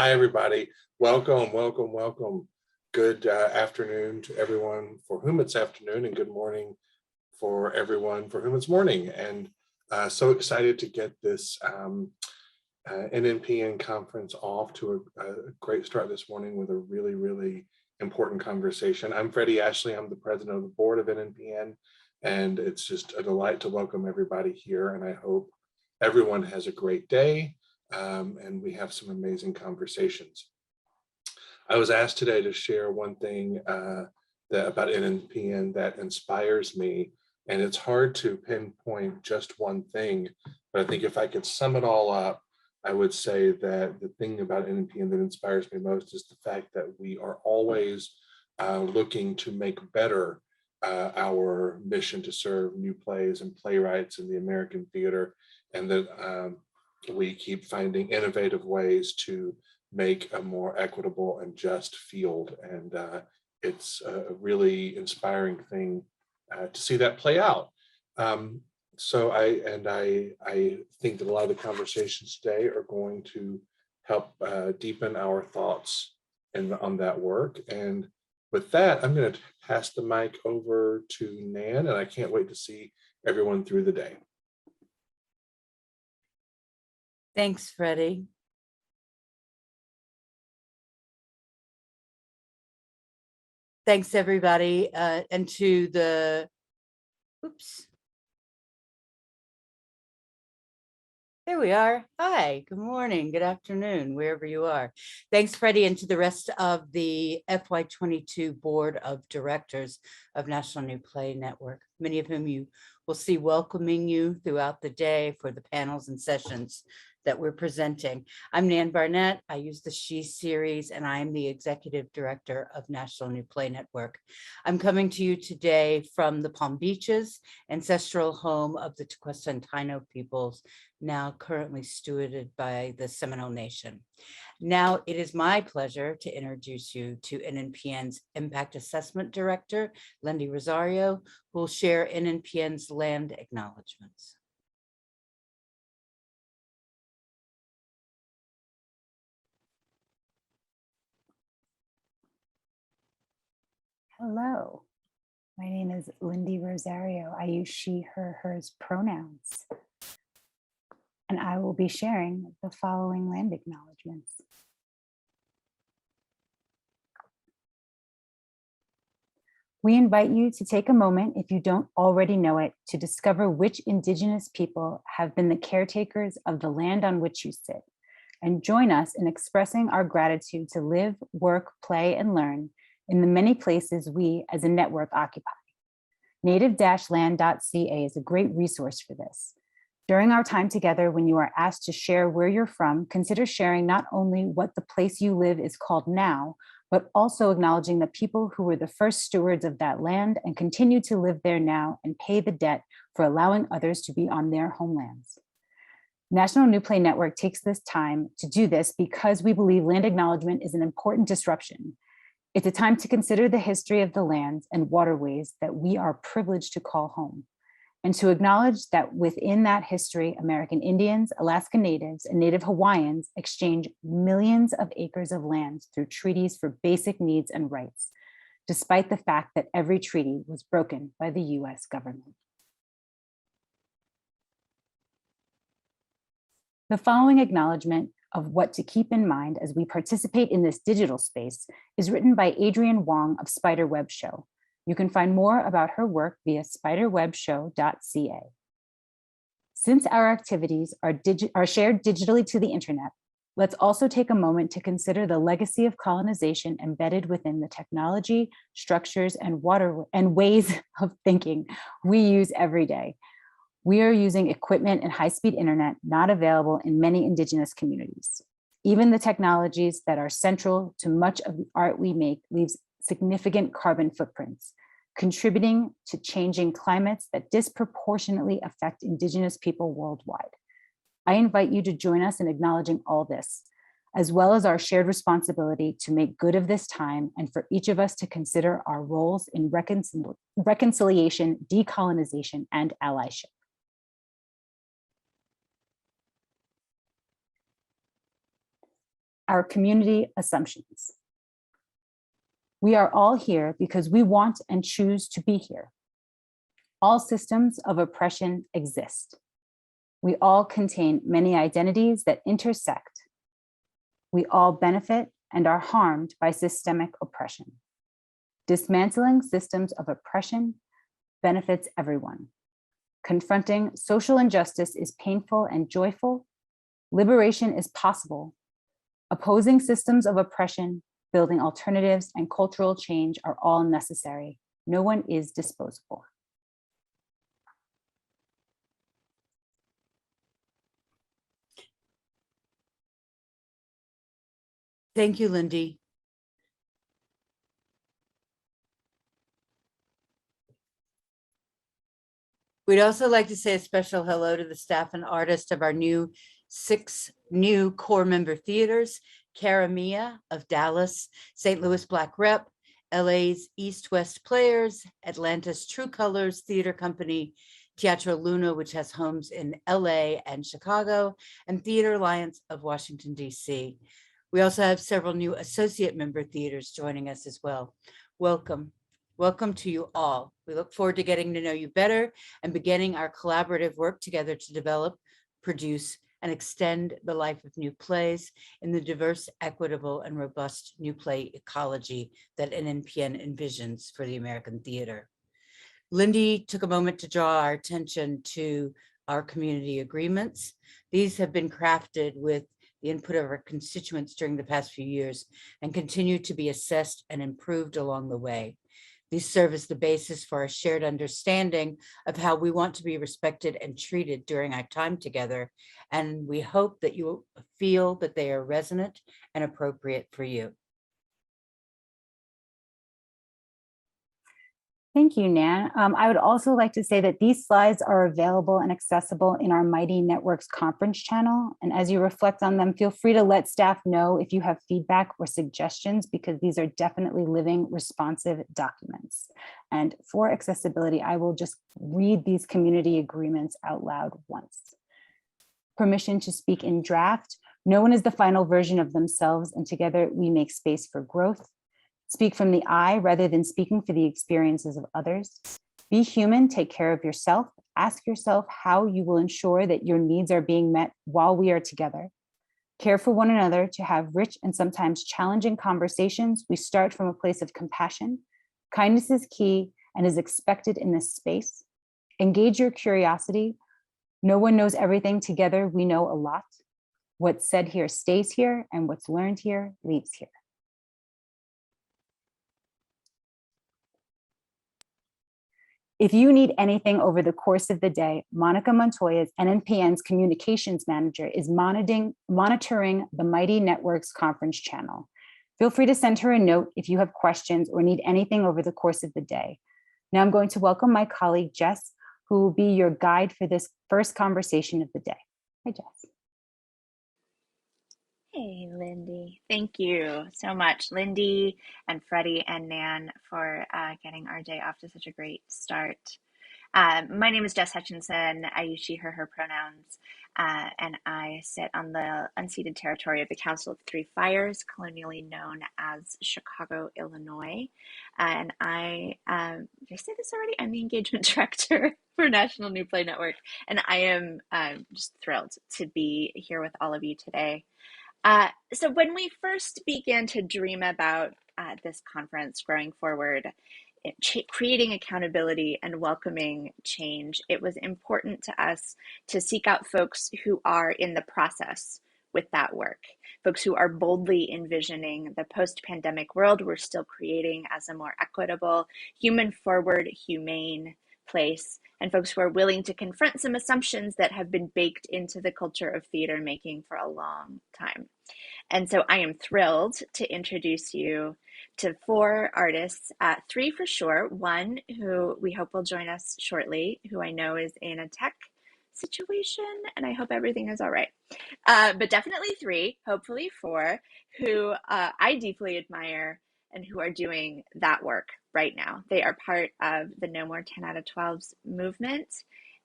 Hi, everybody. Welcome, welcome, welcome. Good afternoon to everyone for whom it's afternoon, and good morning for everyone for whom it's morning. And so excited to get this NNPN conference off to a great start this morning with a really, really important conversation. I'm Freddie Ashley. I'm the president of the board of NNPN, and it's just a delight to welcome everybody here. And I hope everyone has a great day. And we have some amazing conversations. I was asked today to share one thing about NNPN that inspires me, and it's hard to pinpoint just one thing, but I think if I could sum it all up, I would say that the thing about NNPN that inspires me most is the fact that we are always looking to make better our mission to serve new plays and playwrights in the American theater, and that we keep finding innovative ways to make a more equitable and just field. And it's a really inspiring thing to see that play out. So I think that a lot of the conversations today are going to help deepen our thoughts on that work. And with that, I'm going to pass the mic over to Nan, and I can't wait to see everyone through the day. Thanks, Freddie. Thanks, everybody, and to the, oops. There we are. Hi, good morning, good afternoon, wherever you are. Thanks, Freddie, and to the rest of the FY22 Board of Directors of National New Play Network, many of whom you will see welcoming you throughout the day for the panels and sessions that we're presenting. I'm Nan Barnett. I use the She series, and I am the Executive Director of National New Play Network. I'm coming to you today from the Palm Beaches, ancestral home of the Tequesta and Taino peoples, now currently stewarded by the Seminole Nation. Now it is my pleasure to introduce you to NNPN's Impact Assessment Director, Lindy Rosario, who will share NNPN's land acknowledgements. Hello, my name is Lindy Rosario. I use she, her, hers pronouns. And I will be sharing the following land acknowledgements. We invite you to take a moment, if you don't already know it, to discover which Indigenous people have been the caretakers of the land on which you sit, and join us in expressing our gratitude to live, work, play, and learn in the many places we as a network occupy. Native-land.ca is a great resource for this. During our time together, when you are asked to share where you're from, consider sharing not only what the place you live is called now, but also acknowledging the people who were the first stewards of that land and continue to live there now and pay the debt for allowing others to be on their homelands. National New Play Network takes this time to do this because we believe land acknowledgement is an important disruption. It's a time to consider the history of the lands and waterways that we are privileged to call home, and to acknowledge that within that history, American Indians, Alaska Natives, and Native Hawaiians exchange millions of acres of land through treaties for basic needs and rights, despite the fact that every treaty was broken by the US government. The following acknowledgement of what to keep in mind as we participate in this digital space is written by Adrienne Wong of Spiderweb Show. You can find more about her work via spiderwebshow.ca. Since our activities are shared digitally to the internet, let's also take a moment to consider the legacy of colonization embedded within the technology, structures, and ways of thinking we use every day. We are using equipment and high-speed internet not available in many Indigenous communities. Even the technologies that are central to much of the art we make leaves significant carbon footprints, contributing to changing climates that disproportionately affect Indigenous people worldwide. I invite you to join us in acknowledging all this, as well as our shared responsibility to make good of this time and for each of us to consider our roles in reconciliation, decolonization, and allyship. our community assumptions. We are all here because we want and choose to be here. All systems of oppression exist. We all contain many identities that intersect. We all benefit and are harmed by systemic oppression. Dismantling systems of oppression benefits everyone. Confronting social injustice is painful and joyful. Liberation is possible. Opposing systems of oppression, building alternatives, and cultural change are all necessary. No one is disposable. Thank you, Lindy. We'd also like to say a special hello to the staff and artists of our 6 new core member theaters: Cara Mia of Dallas, St. Louis Black Rep, LA's East West Players, Atlanta's True Colors Theater Company, Teatro Luna, which has homes in LA and Chicago, and Theater Alliance of Washington, DC. We also have several new associate member theaters joining us as well. Welcome. Welcome to you all. We look forward to getting to know you better and beginning our collaborative work together to develop, produce, and extend the life of new plays in the diverse, equitable, and robust new play ecology that NNPN envisions for the American theater. Lindy took a moment to draw our attention to our community agreements. These have been crafted with the input of our constituents during the past few years and continue to be assessed and improved along the way. These serve as the basis for a shared understanding of how we want to be respected and treated during our time together, and we hope that you feel that they are resonant and appropriate for you. Thank you, Nan. I would also like to say that these slides are available and accessible in our Mighty Networks conference channel. And as you reflect on them, feel free to let staff know if you have feedback or suggestions, because these are definitely living, responsive documents. And for accessibility, I will just read these community agreements out loud once. Permission to speak in draft. No one is the final version of themselves, and together we make space for growth. Speak from the I rather than speaking for the experiences of others. Be human, take care of yourself. Ask yourself how you will ensure that your needs are being met while we are together. Care for one another to have rich and sometimes challenging conversations. We start from a place of compassion. Kindness is key and is expected in this space. Engage your curiosity. No one knows everything. Together, we know a lot. What's said here stays here, and what's learned here leaves here. If you need anything over the course of the day, Monica Montoya's NNPN's communications manager is monitoring the Mighty Networks conference channel. Feel free to send her a note if you have questions or need anything over the course of the day. Now I'm going to welcome my colleague, Jess, who will be your guide for this first conversation of the day. Hi, Jess. Hey, Lindy. Thank you so much, Lindy and Freddie and Nan, for getting our day off to such a great start. My name is Jess Hutchinson. I use she, her pronouns, and I sit on the unceded territory of the Council of Three Fires, colonially known as Chicago, Illinois. And did I say this already? I'm the engagement director for National New Play Network, and I am just thrilled to be here with all of you today. So when we first began to dream about this conference growing forward, creating accountability and welcoming change, it was important to us to seek out folks who are in the process with that work, folks who are boldly envisioning the post-pandemic world we're still creating as a more equitable, human-forward, humane place, and folks who are willing to confront some assumptions that have been baked into the culture of theater making for a long time. And so I am thrilled to introduce you to 4 artists, 3 for sure, one who we hope will join us shortly, who I know is in a tech situation, and I hope everything is all right. But definitely 3, hopefully 4, who I deeply admire and who are doing that work right now. They are part of the No More 10 out of 12's movement,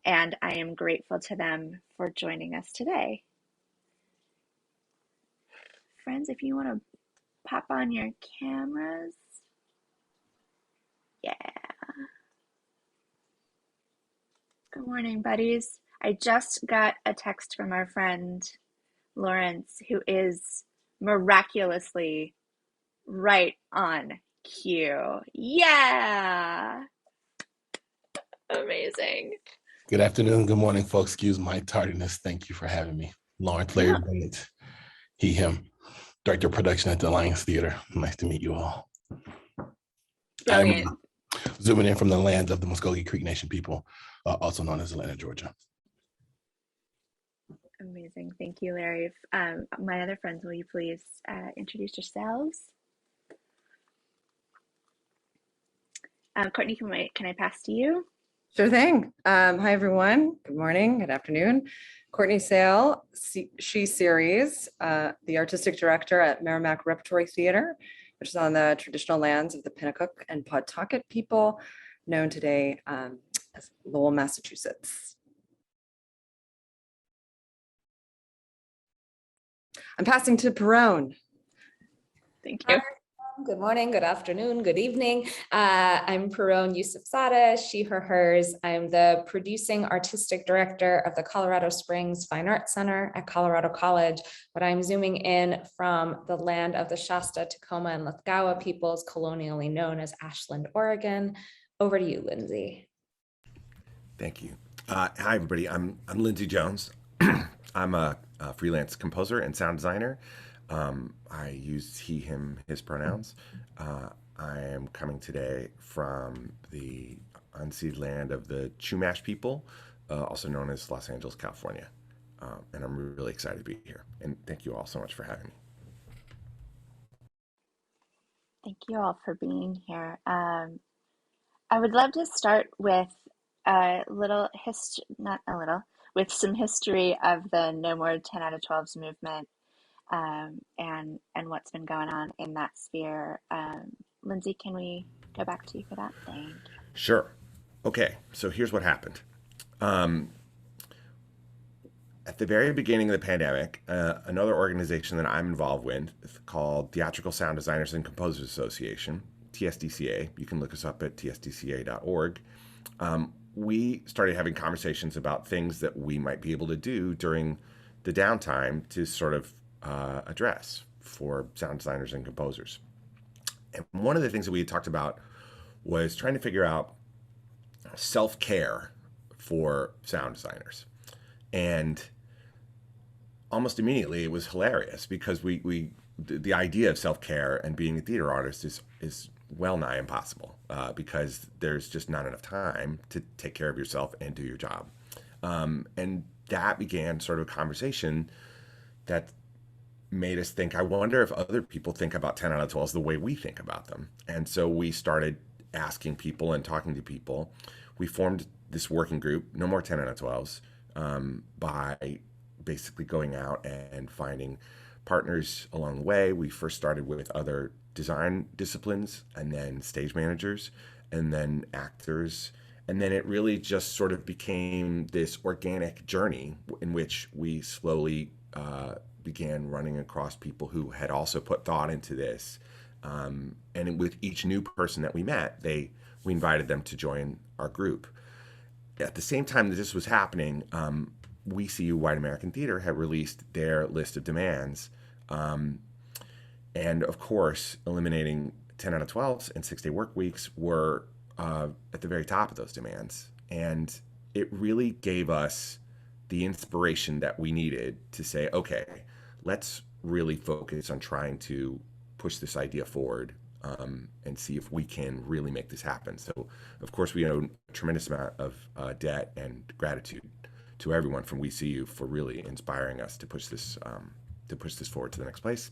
and I am grateful to them for joining us today. friends, if you want to pop on your cameras. Yeah. Good morning, buddies. I just got a text from our friend Lawrence, who is miraculously right on cue. Yeah. Amazing. Good afternoon, good morning, folks. Excuse my tardiness. Thank you for having me. Lawrence Larry No. Bennett, he, him, Director of Production at the Alliance Theater. Nice to meet you all. Brilliant. I'm zooming in from the lands of the Muskogee Creek Nation people, also known as Atlanta, Georgia. Amazing. Thank you, Larry. My other friends, will you please introduce yourselves? Courtney, can I pass to you? Sure thing. Hi, everyone. Good morning, good afternoon. Courtney Sale, She Series, the artistic director at Merrimack Repertory Theater, which is on the traditional lands of the Pennacook and Pawtucket people, known today as Lowell, Massachusetts. I'm passing to Perone. Thank you. Good morning, good afternoon, good evening. I'm Perone Yusufzadeh, she, her, hers. I'm the producing artistic director of the Colorado Springs Fine Arts Center at Colorado College, but I'm zooming in from the land of the Shasta, Tacoma, and Lithgowa peoples, colonially known as Ashland, Oregon. Over to you, Lindsay. Thank you. Hi, everybody. I'm Lindsay Jones. I'm a freelance composer and sound designer. I use he, him, his pronouns. I am coming today from the unceded land of the Chumash people, also known as Los Angeles, California. And I'm really excited to be here. And thank you all so much for having me. Thank you all for being here. I would love to start with a little history, not a little, with some history of the No More 10 out of 12's movement. And what's been going on in that sphere. Lindsay, can we go back to you for that? Thank you. Sure. Okay, so here's what happened. At the very beginning of the pandemic, another organization that I'm involved with called Theatrical Sound Designers and Composers Association, TSDCA, you can look us up at tsdca.org, we started having conversations about things that we might be able to do during the downtime to sort of address for sound designers and composers. And one of the things that we had talked about was trying to figure out self-care for sound designers. And almost immediately it was hilarious because the idea of self-care and being a theater artist is well nigh impossible because there's just not enough time to take care of yourself and do your job. And that began sort of a conversation that made us think, I wonder if other people think about 10 out of 12s the way we think about them. And so we started asking people and talking to people. We formed this working group, No More 10 out of 12s, by basically going out and finding partners along the way. We first started with other design disciplines and then stage managers and then actors. And then it really just sort of became this organic journey in which we slowly began running across people who had also put thought into this. And with each new person that we met, we invited them to join our group. At the same time that this was happening, WeCU White American Theater had released their list of demands. And of course, eliminating 10 out of 12s and 6-day work weeks were at the very top of those demands. And it really gave us the inspiration that we needed to say, okay, let's really focus on trying to push this idea forward and see if we can really make this happen. So, of course, we owe a tremendous amount of debt and gratitude to everyone from WeCU for really inspiring us to push this forward to the next place.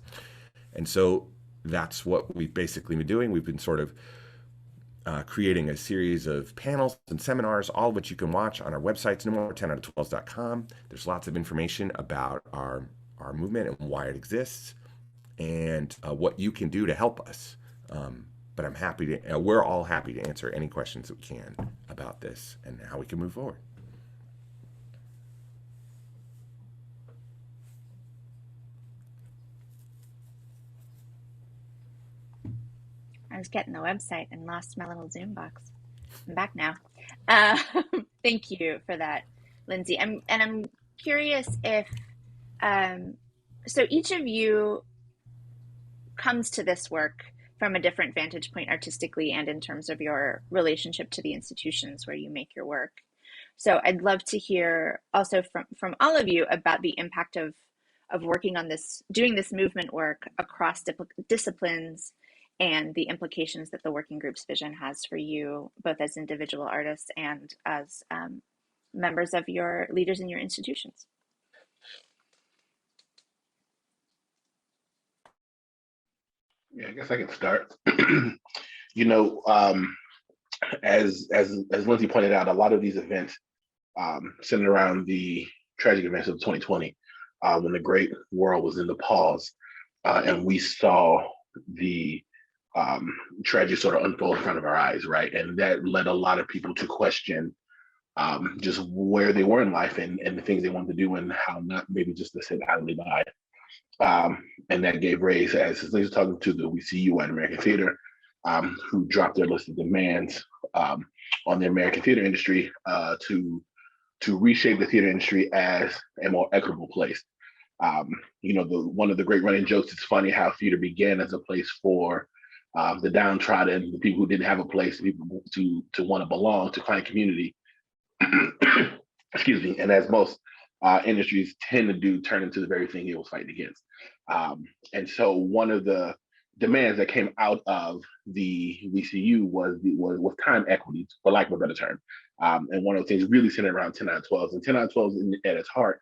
And so that's what we've basically been doing. We've been sort of creating a series of panels and seminars, all of which you can watch on our websites, nomore10out12s.com. There's lots of information about our movement and why it exists and what you can do to help us. But I'm happy to, we're all happy to answer any questions that we can about this and how we can move forward. was getting the website and lost my little Zoom box. I'm back now. Thank you for that, Lindsay. I'm curious if so each of you comes to this work from a different vantage point artistically and in terms of your relationship to the institutions where you make your work. So I'd love to hear also from all of you about the impact of working on this, doing this movement work across disciplines, and the implications that the working group's vision has for you, both as individual artists and as members of your leaders in your institutions. Yeah, I guess I can start. You know, as Lindsay pointed out, a lot of these events centered around the tragic events of 2020, when the great world was in the pause, and we saw the tragedy sort of unfold in front of our eyes, right? And that led a lot of people to question just where they were in life and the things they wanted to do, and how not maybe just to sit idly by. And that gave rise, as Lindsay was talking to the WCU at American Theater, who dropped their list of demands on the American theater industry to reshape the theater industry as a more equitable place. You know, one of the great running jokes, it's funny how theater began as a place for the downtrodden, the people who didn't have a place, the people to want to belong, to find community. Excuse me. And as most industries tend to do, turn into the very thing it was fighting against. And so one of the demands that came out of the VCU was time equity, for lack of a better term. And one of the things really centered around 10-9-12s. And 10-9-12s at its heart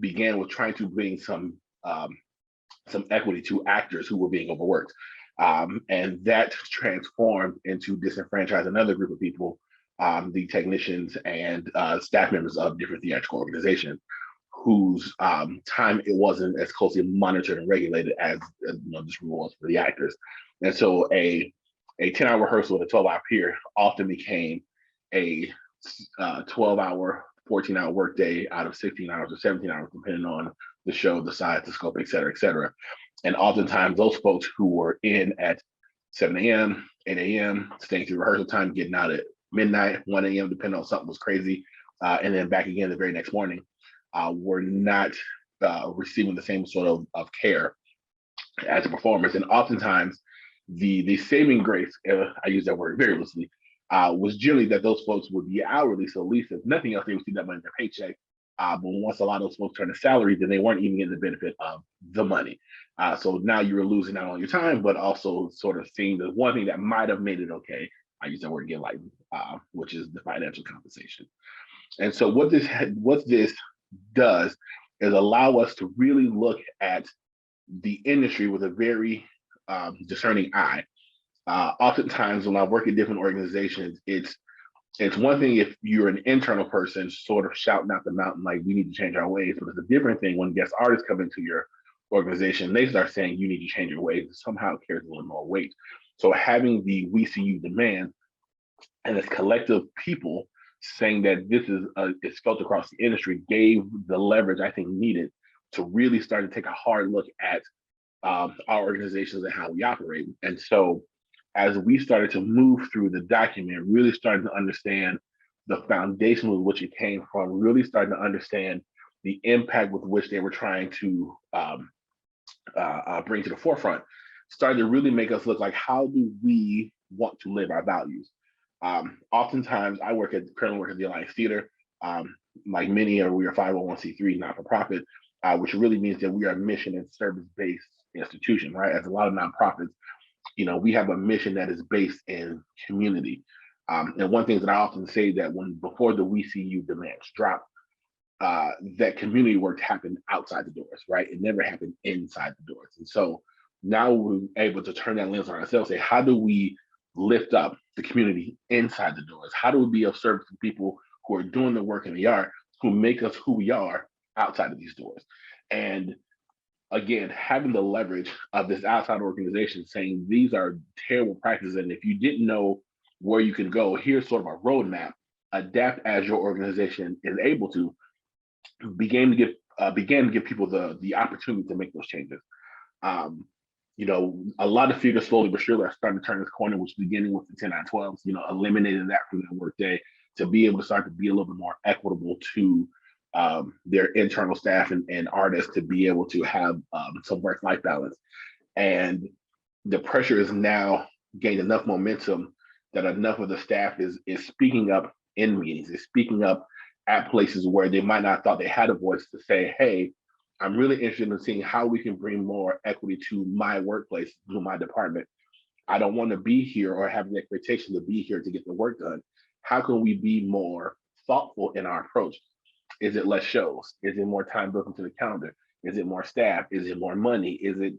began with trying to bring some equity to actors who were being overworked. And that transformed into disenfranchise another group of people, the technicians and staff members of different theatrical organizations, whose time it wasn't as closely monitored and regulated as you know, this rule was for the actors. And so a 10-hour rehearsal with a 12-hour period often became a 12-hour, 14-hour workday out of 16 hours or 17 hours, depending on the show, the size, the scope, et cetera, et cetera. And oftentimes those folks who were in at 7 a.m., 8 a.m., staying through rehearsal time, getting out at midnight, 1 a.m., depending on something was crazy, and then back again the very next morning, were not receiving the same sort of care as the performers. And oftentimes the saving grace, I use that word very loosely, was generally that those folks would be hourly, so at least if nothing else, they would see that money in their paycheck. But once a lot of those folks turned to salary, then they weren't even getting the benefit of the money. So now you were losing out on your time, but also sort of seeing the one thing that might have made it okay. I use that word again, like, which is the financial compensation. And so what this does is allow us to really look at the industry with a very discerning eye. Oftentimes when I work at different organizations, it's one thing if you're an internal person sort of shouting out the mountain, like, we need to change our ways, but it's a different thing when guest artists come into your organization, they start saying you need to change your ways. Somehow it carries a little more weight. So having the WCU demand and this collective people saying that this is felt across the industry gave the leverage I think needed to really start to take a hard look at our organizations and how we operate. And so as we started to move through the document, really starting to understand the foundation with which it came from, really starting to understand the impact with which they were trying to bring to the forefront, started to really make us look like, how do we want to live our values? Oftentimes, I currently work at the Alliance Theater. Like many, we are 501c3 not-for-profit, which really means that we are a mission and service-based institution, right? As a lot of nonprofits, you know, we have a mission that is based in community. And one thing that I often say that before the WCU demands dropped, that community work happened outside the doors, right? It never happened inside the doors. And so now we're able to turn that lens on ourselves, say, how do we lift up the community inside the doors? How do we be of service to people who are doing the work in the art, who make us who we are outside of these doors? And again, having the leverage of this outside organization saying these are terrible practices, and if you didn't know where you can go, here's sort of a roadmap, adapt as your organization is able to, began to give people the opportunity to make those changes. a lot of theaters slowly but surely are starting to turn this corner, which is beginning with the 10/12s, eliminating that from their workday to be able to start to be a little bit more equitable to their internal staff and artists to be able to have some work-life balance. And the pressure is now gained enough momentum that enough of the staff is speaking up in meetings, is speaking up at places where they might not have thought they had a voice to say, hey, I'm really interested in seeing how we can bring more equity to my workplace, to my department. I don't want to be here or have the expectation to be here to get the work done. How can we be more thoughtful in our approach? Is it less shows? Is it more time built into the calendar? Is it more staff? Is it more money? Is it,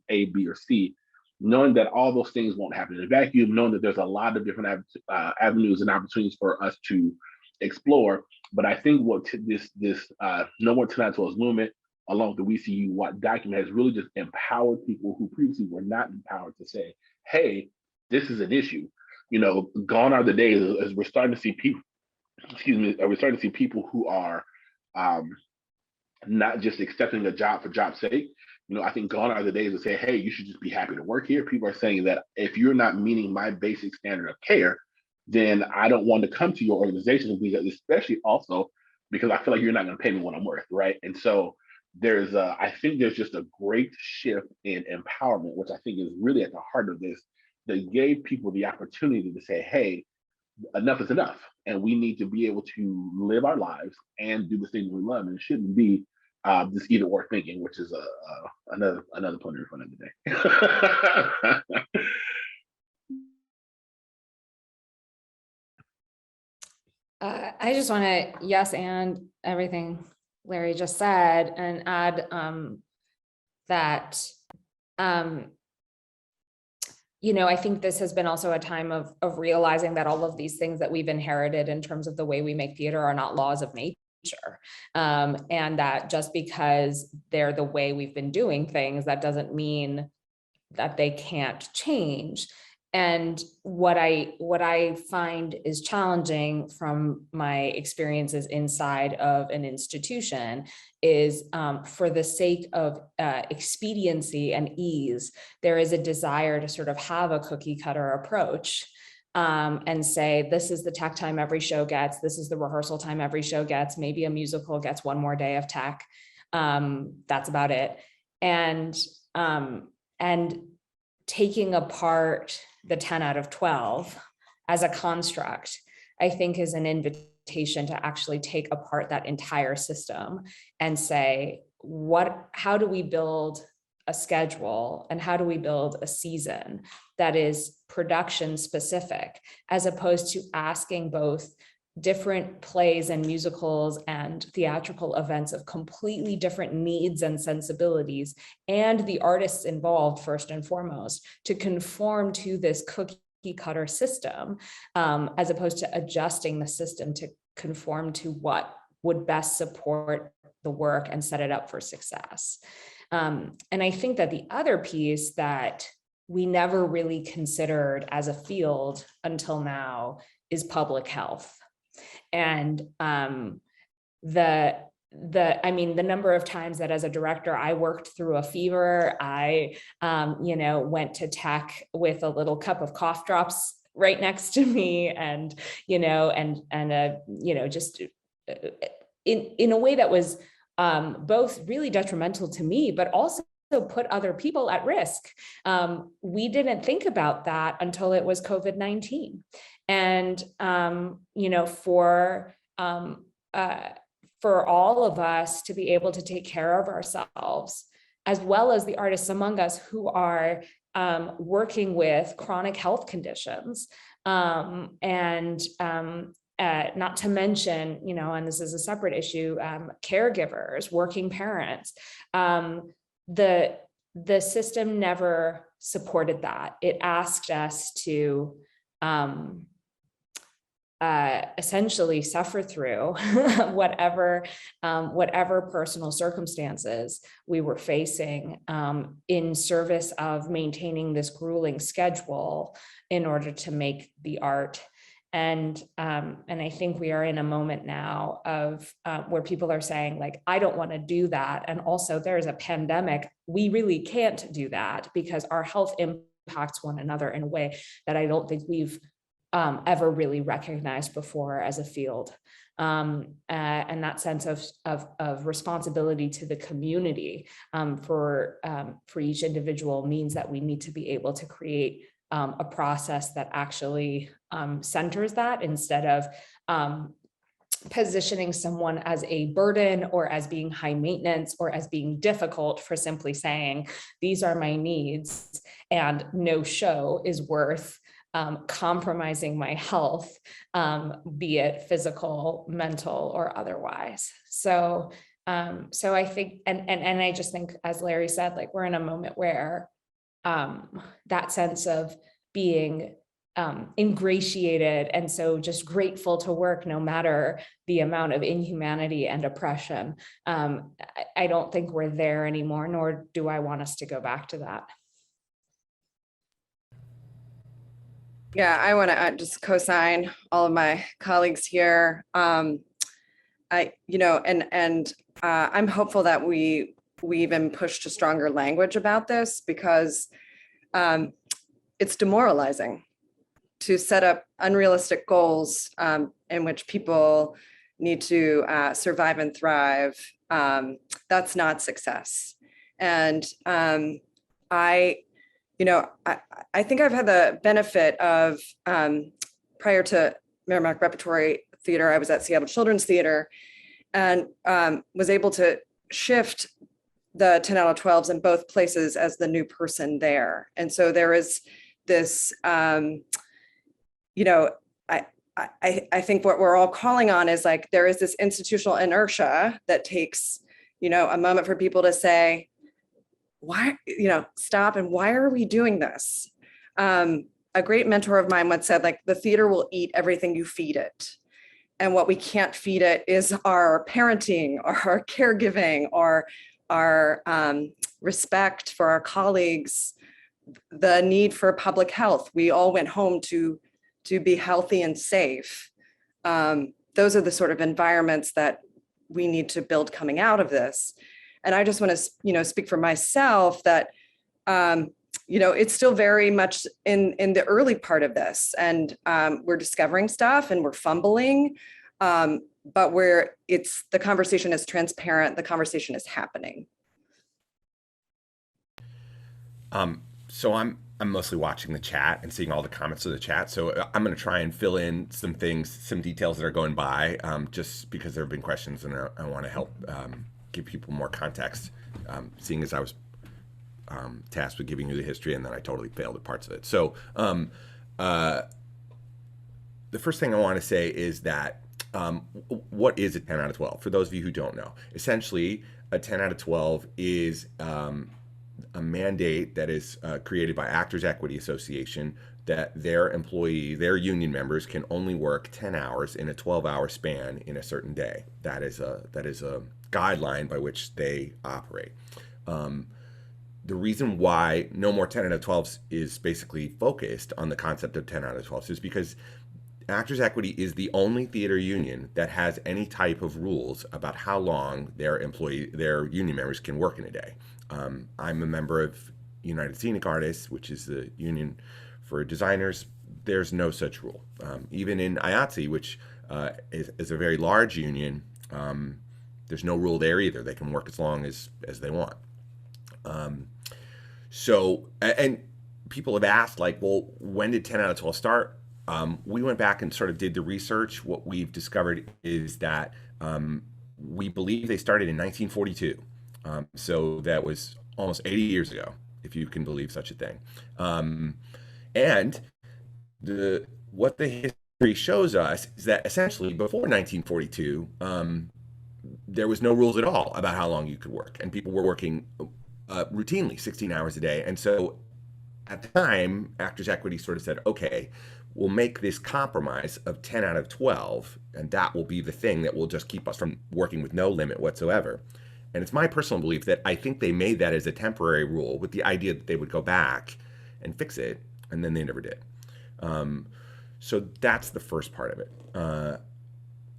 A, B, or C? Knowing that all those things won't happen in a vacuum, knowing that there's a lot of different avenues and opportunities for us to explore. But I think what this No More 10/12 movement, along with the We See You document, has really just empowered people who previously were not empowered to say, hey, this is an issue. Gone are the days as we're starting to see people, we're starting to see people who are not just accepting a job for job's sake. I think gone are the days of say, hey, you should just be happy to work here. People are saying that if you're not meeting my basic standard of care, then I don't want to come to your organization, because especially also because I feel like you're not going to pay me what I'm worth, right? And so I think there's just a great shift in empowerment, which I think is really at the heart of this, that gave people the opportunity to say, hey, enough is enough, and we need to be able to live our lives and do the things we love, and it shouldn't be this either or thinking, which is another plenary for another day. I just want to yes and everything Larry just said, and add that I think this has been also a time of realizing that all of these things that we've inherited in terms of the way we make theater are not laws of nature. And that just because they're the way we've been doing things, that doesn't mean that they can't change. And what I find is challenging from my experiences inside of an institution is for the sake of expediency and ease, there is a desire to sort of have a cookie cutter approach and say, this is the tech time every show gets, this is the rehearsal time every show gets, maybe a musical gets one more day of tech. That's about it. And taking apart the 10/12 as a construct, I think is an invitation to actually take apart that entire system and say, how do we build a schedule and how do we build a season that is production specific, as opposed to asking both different plays and musicals and theatrical events of completely different needs and sensibilities, and the artists involved first and foremost, to conform to this cookie cutter system, as opposed to adjusting the system to conform to what would best support the work and set it up for success. And I think that the other piece that we never really considered as a field until now is public health. And the number of times that as a director, I worked through a fever, I, went to tech with a little cup of cough drops right next to me, and, just in a way that was both really detrimental to me, but also put other people at risk. We didn't think about that until it was COVID-19. And, for all of us to be able to take care of ourselves, as well as the artists among us who are working with chronic health conditions, and not to mention, and this is a separate issue, caregivers, working parents, the system never supported that. It asked us to essentially suffer through whatever personal circumstances we were facing, in service of maintaining this grueling schedule in order to make the art. And I think we are in a moment now of where people are saying, like, I don't want to do that. And also there's a pandemic. We really can't do that because our health impacts one another in a way that I don't think we've ever really recognized before as a field. And that sense of responsibility to the community for each individual means that we need to be able to create a process that actually centers that, instead of positioning someone as a burden or as being high maintenance or as being difficult for simply saying, these are my needs, and no show is worth compromising my health, be it physical, mental, or otherwise. So I think, and I just think, as Larry said, like, we're in a moment where that sense of being ingratiated and so just grateful to work no matter the amount of inhumanity and oppression. I don't think we're there anymore, nor do I want us to go back to that. Yeah, I want to just co-sign all of my colleagues here. I'm hopeful that we even push to stronger language about this, because it's demoralizing to set up unrealistic goals in which people need to survive and thrive. That's not success. And I think I've had the benefit of, prior to Merrimack Repertory Theater, I was at Seattle Children's Theater, and was able to shift the 10 out of 12s in both places as the new person there. And so there is this, I think what we're all calling on is, like, there is this institutional inertia that takes, a moment for people to say, why, stop, and why are we doing this? A great mentor of mine once said, like, the theater will eat everything you feed it. And what we can't feed it is our parenting or our caregiving or our respect for our colleagues, the need for public health. We all went home to be healthy and safe. Those are the sort of environments that we need to build coming out of this. And I just want to, speak for myself that, it's still very much in the early part of this, and we're discovering stuff and we're fumbling, but the conversation is transparent, the conversation is happening. So I'm mostly watching the chat and seeing all the comments of the chat. So I'm going to try and fill in some things, some details that are going by, just because there have been questions, and I want to help give people more context, seeing as I was tasked with giving you the history, and then I totally failed at parts of it. So the first thing I want to say is that what is a 10 out of 12? For those of you who don't know, essentially a 10 out of 12 is a mandate that is created by Actors Equity Association, that their union members can only work 10 hours in a 12-hour span in a certain day. That is a guideline by which they operate. The reason why no more 10 out of 12s is basically focused on the concept of 10 out of 12s is because Actors Equity is the only theater union that has any type of rules about how long their union members can work in a day. I'm a member of United Scenic Artists, which is the union for designers. There's no such rule. Even in IATSE, which is a very large union, there's no rule there either. They can work as long as they want. And people have asked, like, well, when did 10 out of 12 start? We went back and sort of did the research. What we've discovered is that we believe they started in 1942. So that was almost 80 years ago, if you can believe such a thing. And what the history shows us is that essentially before 1942, there was no rules at all about how long you could work, and people were working routinely 16 hours a day. And so at the time, Actors Equity sort of said, okay, we'll make this compromise of 10 out of 12, and that will be the thing that will just keep us from working with no limit whatsoever. And it's my personal belief that I think they made that as a temporary rule with the idea that they would go back and fix it, and then they never did. So that's the first part of it.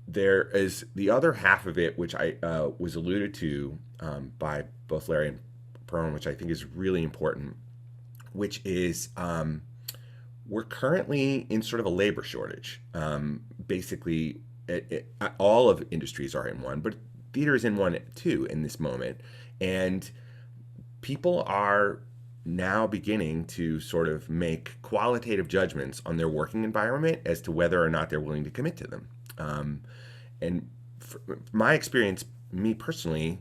There is the other half of it, which I was alluded to by both Larry and Pearl, which I think is really important, which is we're currently in sort of a labor shortage. Basically, all of industries are in one, but theater is in one too in this moment. And people are now beginning to sort of make qualitative judgments on their working environment as to whether or not they're willing to commit to them. And my experience, me personally,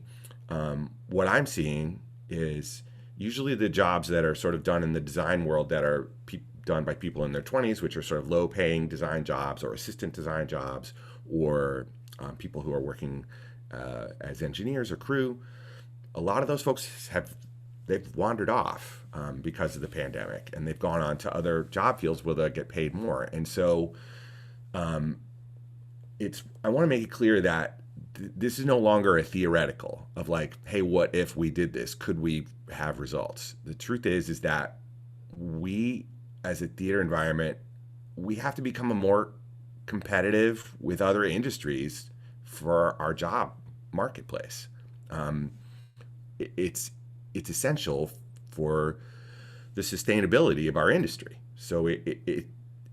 what I'm seeing is usually the jobs that are sort of done in the design world that are done by people in their 20s, which are sort of low paying design jobs or assistant design jobs, or people who are working as engineers or crew. A lot of those folks they've wandered off because of the pandemic, and they've gone on to other job fields where they'll get paid more. And so I want to make it clear that this is no longer a theoretical of like, hey, what if we did this? Could we have results? The truth is that we, as a theater environment, we have to become a more competitive with other industries for our job marketplace. It's essential for the sustainability of our industry. So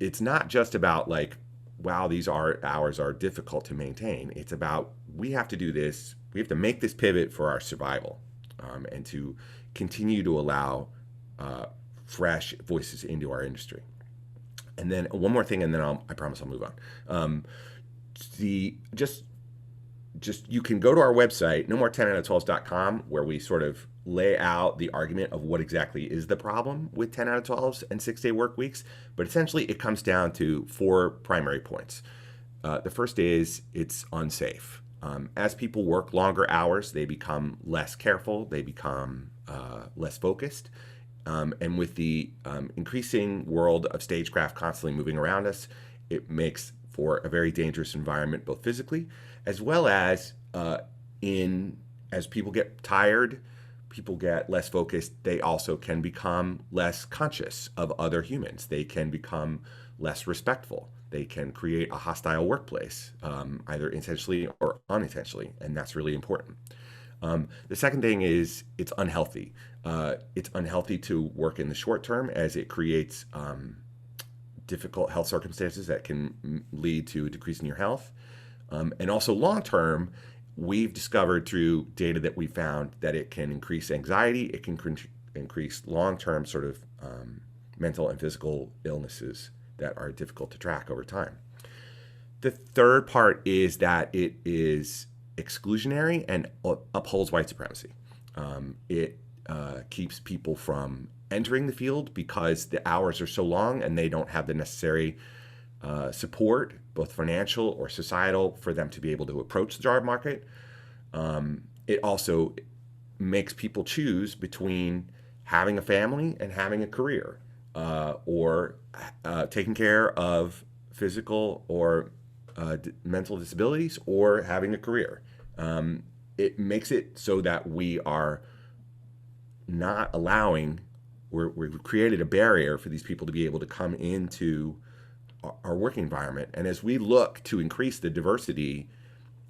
it's not just about like, wow, these hours are difficult to maintain. It's about, we have to do this. We have to make this pivot for our survival, and to continue to allow fresh voices into our industry. And then one more thing, and then I promise I'll move on. Just you can go to our website, nomore10out12s.com, where we sort of lay out the argument of what exactly is the problem with 10 out of 12s and 6-day work weeks. But essentially, it comes down to 4 primary points. The first is it's unsafe. As people work longer hours, they become less careful, they become less focused. And with the increasing world of stagecraft constantly moving around us, it makes for a very dangerous environment, both physically as well as as people get tired, people get less focused, they also can become less conscious of other humans. They can become less respectful. They can create a hostile workplace, either intentionally or unintentionally, and that's really important. The second thing is it's unhealthy. It's unhealthy to work in the short term, as it creates difficult health circumstances that can lead to a decrease in your health. And also long term, we've discovered through data that we found that it can increase anxiety, it can increase long term sort of mental and physical illnesses that are difficult to track over time. The third part is that it is exclusionary and upholds white supremacy. It keeps people from entering the field because the hours are so long and they don't have the necessary support, both financial or societal, for them to be able to approach the job market. It also makes people choose between having a family and having a career, or taking care of physical or mental disabilities, or having a career. It makes it so that we are not allowing, we've created a barrier for these people to be able to come into our work environment. And as we look to increase the diversity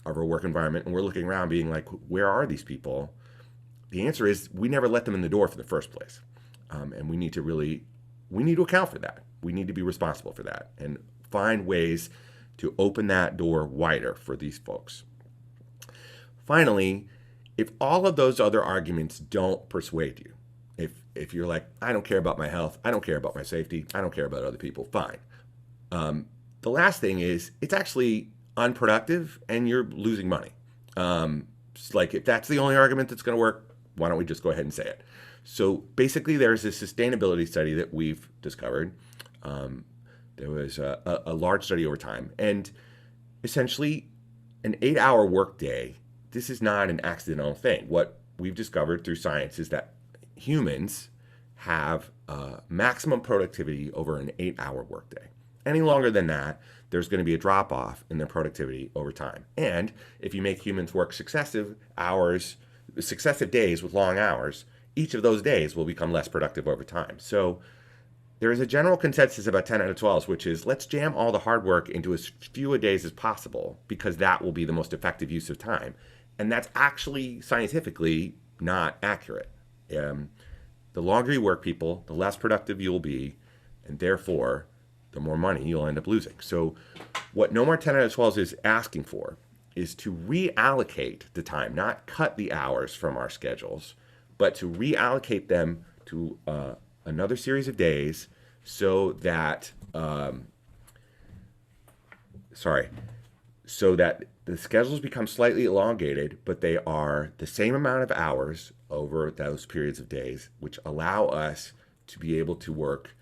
of our work environment, and we're looking around being like, where are these people? The answer is we never let them in the door for the first place. And we need to account for that. We need to be responsible for that and find ways to open that door wider for these folks. Finally, if all of those other arguments don't persuade you, if you're like, I don't care about my health, I don't care about my safety, I don't care about other people, fine. The last thing is it's actually unproductive and you're losing money. It's like, if that's the only argument that's going to work, why don't we just go ahead and say it? So basically, there's a sustainability study that we've discovered. There was a large study over time, and essentially an 8-hour workday, this is not an accidental thing. What we've discovered through science is that humans have maximum productivity over an 8-hour workday. Any longer than that, there's going to be a drop off in their productivity over time. And if you make humans work successive days with long hours, each of those days will become less productive over time. So there is a general consensus about 10 out of 12s, which is let's jam all the hard work into as few a days as possible because that will be the most effective use of time. And that's actually scientifically not accurate. The longer you work, people, the less productive you'll be, and therefore, the more money you'll end up losing. So what No More 10 out of 12s is asking for is to reallocate the time, not cut the hours from our schedules, but to reallocate them to another series of days so that so that the schedules become slightly elongated, but they are the same amount of hours over those periods of days, which allow us to be able to work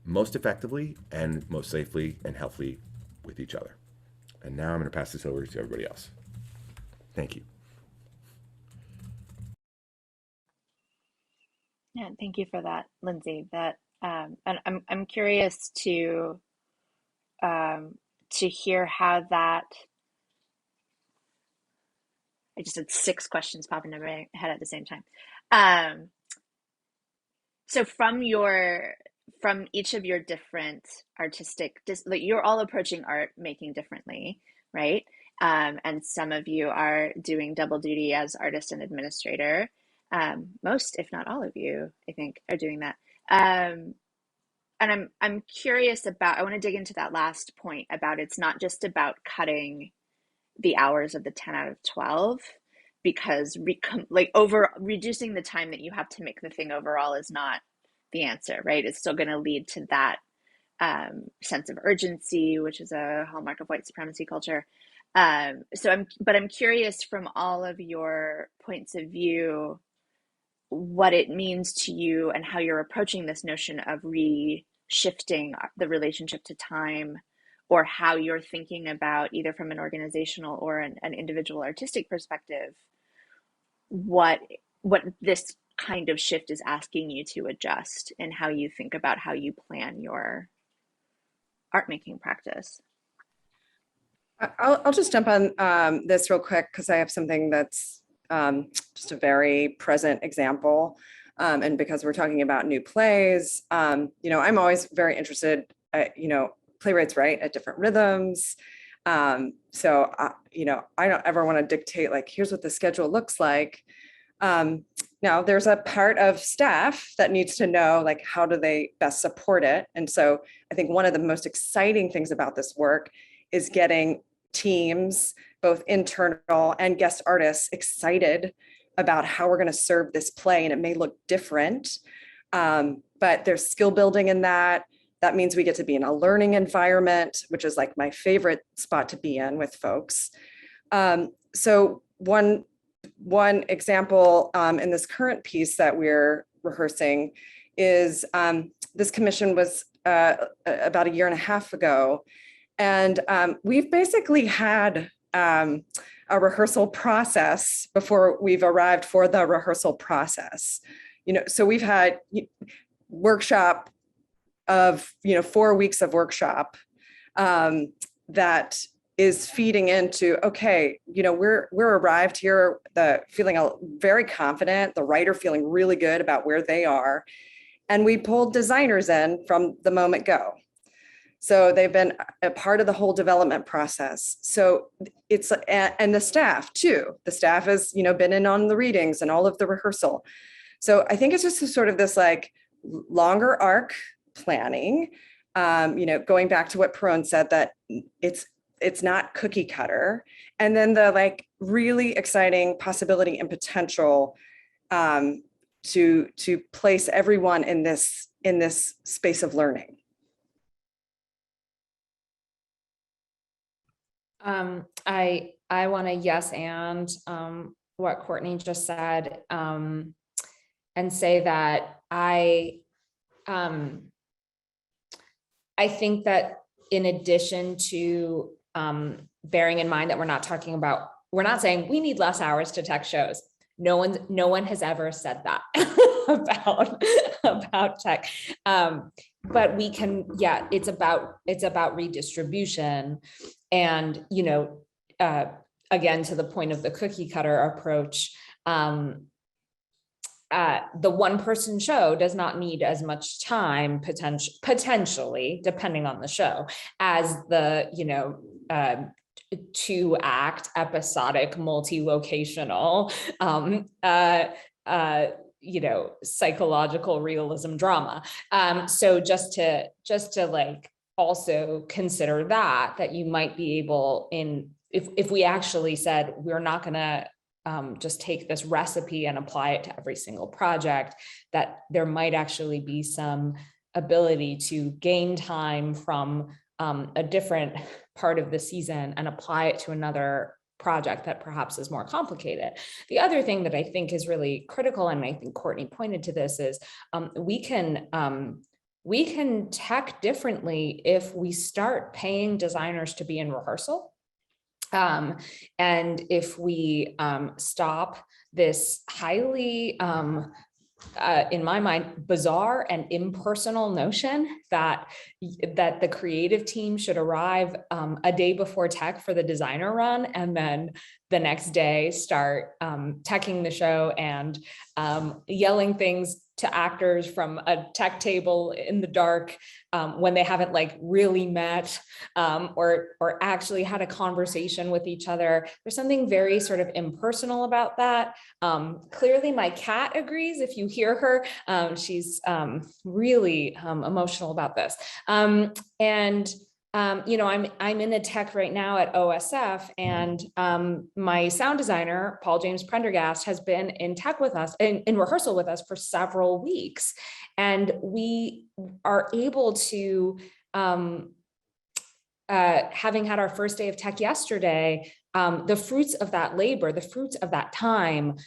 most effectively and most safely and healthily with each other. And now I'm going to pass this over to everybody else. Thank you. Yeah, thank you for that, Lindsay. That and I'm curious to hear how that. I just had 6 questions popping in my head at the same time. So from each of your different artistic, like you're all approaching art making differently, right? And some of you are doing double duty as artist and administrator. Most, if not all of you, I think, are doing that. And I'm curious about, I want to dig into that last point about it's not just about cutting the hours of the 10 out of 12, because reducing the time that you have to make the thing overall is not the answer, right? It's still going to lead to that sense of urgency, which is a hallmark of white supremacy culture. So I'm curious from all of your points of view, what it means to you and how you're approaching this notion of reshifting the relationship to time, or how you're thinking about, either from an organizational or an individual artistic perspective, what this kind of shift is asking you to adjust and how you think about how you plan your art making practice. I'll just jump on this real quick because I have something that's just a very present example. And because we're talking about new plays, I'm always very interested, playwrights write at different rhythms. So I don't ever want to dictate like, here's what the schedule looks like. Now there's a part of staff that needs to know, like, how do they best support it? And so I think one of the most exciting things about this work is getting teams, both internal and guest artists, excited about how we're going to serve this play. And it may look different, but there's skill building in that. That means we get to be in a learning environment, which is like my favorite spot to be in with folks. So one example in this current piece that we're rehearsing is this commission was about 1.5 years ago. And we've basically had a rehearsal process before we've arrived for the rehearsal process. So we've had workshop of 4 weeks of workshop that is feeding into, okay, we're arrived here, feeling very confident, the writer feeling really good about where they are, and we pulled designers in from the moment go. So they've been a part of the whole development process. So it's, and the staff too. The staff has, been in on the readings and all of the rehearsal. So I think it's just sort of this like longer arc planning, going back to what Perone said, that it's not cookie cutter. And then the like really exciting possibility and potential to place everyone in this space of learning. I want to yes and what Courtney just said, and say that I think that in addition to bearing in mind that we're not saying we need less hours to tech shows. No one has ever said that about tech. But we can, it's about redistribution. And, again, to the point of the cookie cutter approach, the one person show does not need as much time potentially, depending on the show, as the, 2-act episodic multi-locational psychological realism drama. So just to like also consider that you might be able, if we actually said we're not going to just take this recipe and apply it to every single project, that there might actually be some ability to gain time from a different part of the season and apply it to another project that perhaps is more complicated. The other thing that I think is really critical, and I think Courtney pointed to this, is we can tech differently if we start paying designers to be in rehearsal. And if we stop this highly, in my mind, bizarre and impersonal notion that the creative team should arrive a day before tech for the designer run, and then the next day start teching the show and yelling things to actors from a tech table in the dark when they haven't like really met or actually had a conversation with each other. There's something very sort of impersonal about that. Clearly my cat agrees. If you hear her, she's really emotional about this. I'm in a tech right now at OSF, and my sound designer, Paul James Prendergast, has been in tech with us, in rehearsal with us for several weeks. And we are able to, having had our first day of tech yesterday, the fruits of that labor, the fruits of that time,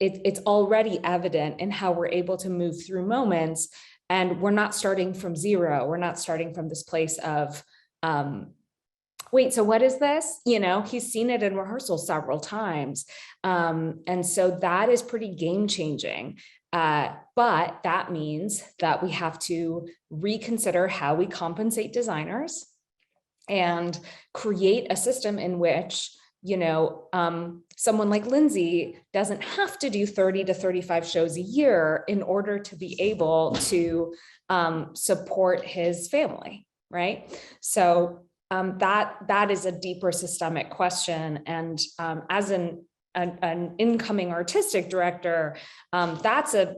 it's already evident in how we're able to move through moments. And we're not starting from zero. We're not starting from this place of, wait, so what is this? He's seen it in rehearsal several times. And so that is pretty game changing. But that means that we have to reconsider how we compensate designers and create a system in which someone like Lindsay doesn't have to do 30 to 35 shows a year in order to be able to support his family, right? So that is a deeper systemic question. And as an incoming artistic director, that's a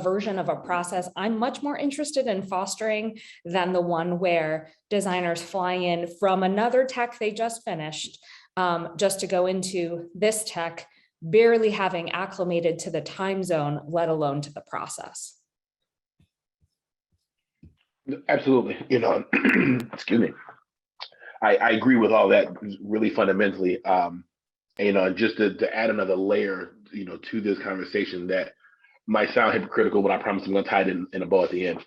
version of a process I'm much more interested in fostering than the one where designers fly in from another tech they just finished, just to go into this tech, barely having acclimated to the time zone, let alone to the process. Absolutely. Excuse me. I agree with all that really fundamentally. Just to add another layer, to this conversation that might sound hypocritical, but I promise I'm going to tie it in a bow at the end.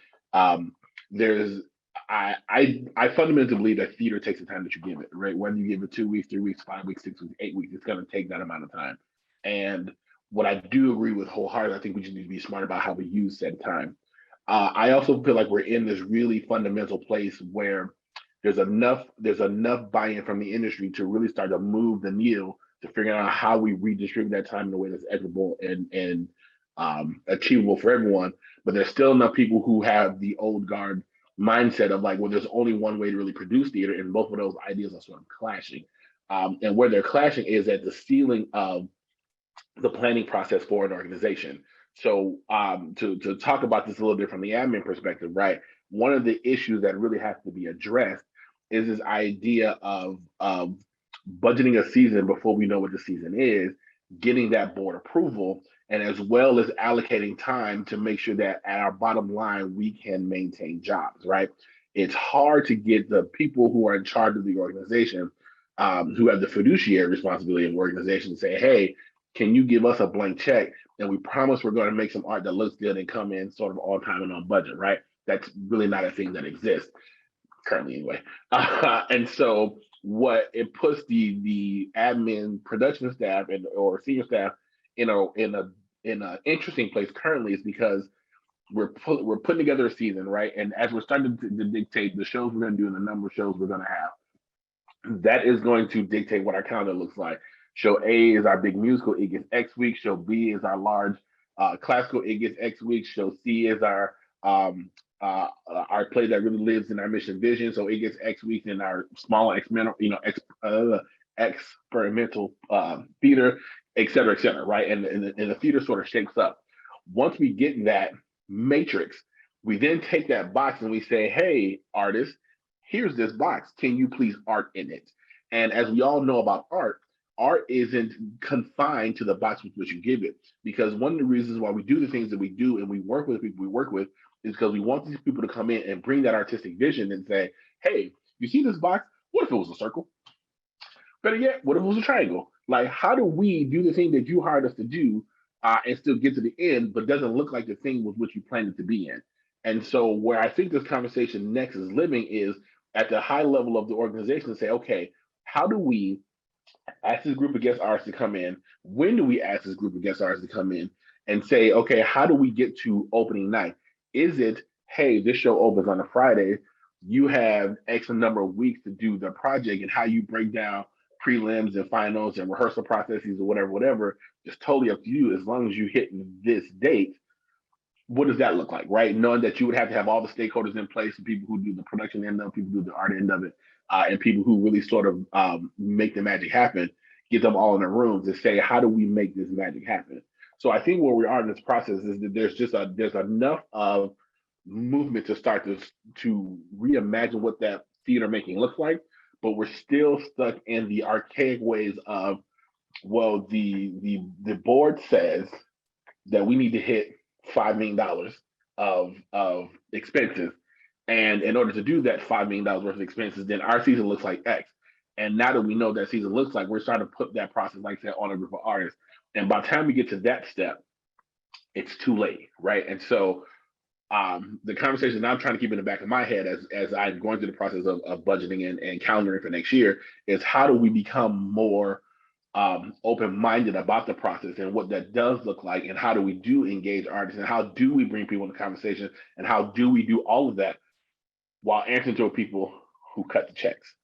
I fundamentally believe that theater takes the time that you give it, right? Whether you give it 2 weeks, 3 weeks, 5 weeks, 6 weeks, 8 weeks, it's going to take that amount of time. And what I do agree with wholeheartedly, I think we just need to be smart about how we use said time. I also feel like we're in this really fundamental place where there's enough buy-in from the industry to really start to move the needle to figure out how we redistribute that time in a way that's equitable and achievable for everyone. But there's still enough people who have the old guard mindset of like, well, there's only one way to really produce theater, and both of those ideas are sort of clashing. And where they're clashing is at the ceiling of the planning process for an organization. So to talk about this a little bit from the admin perspective, right? One of the issues that really has to be addressed is this idea of budgeting a season before we know what the season is, getting that board approval, and as well as allocating time to make sure that at our bottom line, we can maintain jobs, right? It's hard to get the people who are in charge of the organization, who have the fiduciary responsibility of the organization, to say, hey, can you give us a blank check? And we promise we're going to make some art that looks good and come in sort of on time and on budget, right? That's really not a thing that exists currently anyway. And so what it puts the admin production staff or senior staff in a interesting place currently is because we're putting together a season, right? And as we're starting to dictate the shows we're going to do and the number of shows we're going to have, that is going to dictate what our calendar looks like. Show A is our big musical, it gets X weeks. Show B is our large classical, it gets X weeks. Show C is our play that really lives in our mission vision, so it gets X weeks. In our smaller experimental, experimental theater, et cetera, right? And the theater sort of shapes up. Once we get that matrix, we then take that box and we say, hey, artist, here's this box. Can you please art in it? And as we all know about art isn't confined to the box with which you give it. Because one of the reasons why we do the things that we do and we work with people we work with is because we want these people to come in and bring that artistic vision and say, hey, you see this box? What if it was a circle? Better yet, what if it was a triangle? Like, how do we do the thing that you hired us to do and still get to the end, but doesn't look like the thing with which you planned it to be in? And so where I think this conversation next is living is at the high level of the organization to say, okay, how do we ask this group of guest artists to come in? When do we ask this group of guest artists to come in and say, okay, how do we get to opening night? Is it, hey, this show opens on a Friday, you have X number of weeks to do the project, and how you break down prelims and finals and rehearsal processes or whatever, it's totally up to you. As long as you hit this date, what does that look like, right? Knowing that you would have to have all the stakeholders in place, people who do the production end of it, people who do the art end of it, and people who really sort of make the magic happen, get them all in a room to say, how do we make this magic happen? So I think where we are in this process is that there's enough of movement to start to reimagine what that theater making looks like, but we're still stuck in the archaic ways of, well, the board says that we need to hit $5 million of expenses. And in order to do that $5 million worth of expenses, then our season looks like X. And now that we know that season looks like, we're starting to put that process, like I said, on a group of artists. And by the time we get to that step, it's too late, right? And so the conversation that I'm trying to keep in the back of my head as I'm going through the process of budgeting and calendaring for next year is, how do we become more open-minded about the process and what that does look like, and how do we do engage artists, and how do we bring people into conversation, and how do we do all of that while answering to people who cut the checks,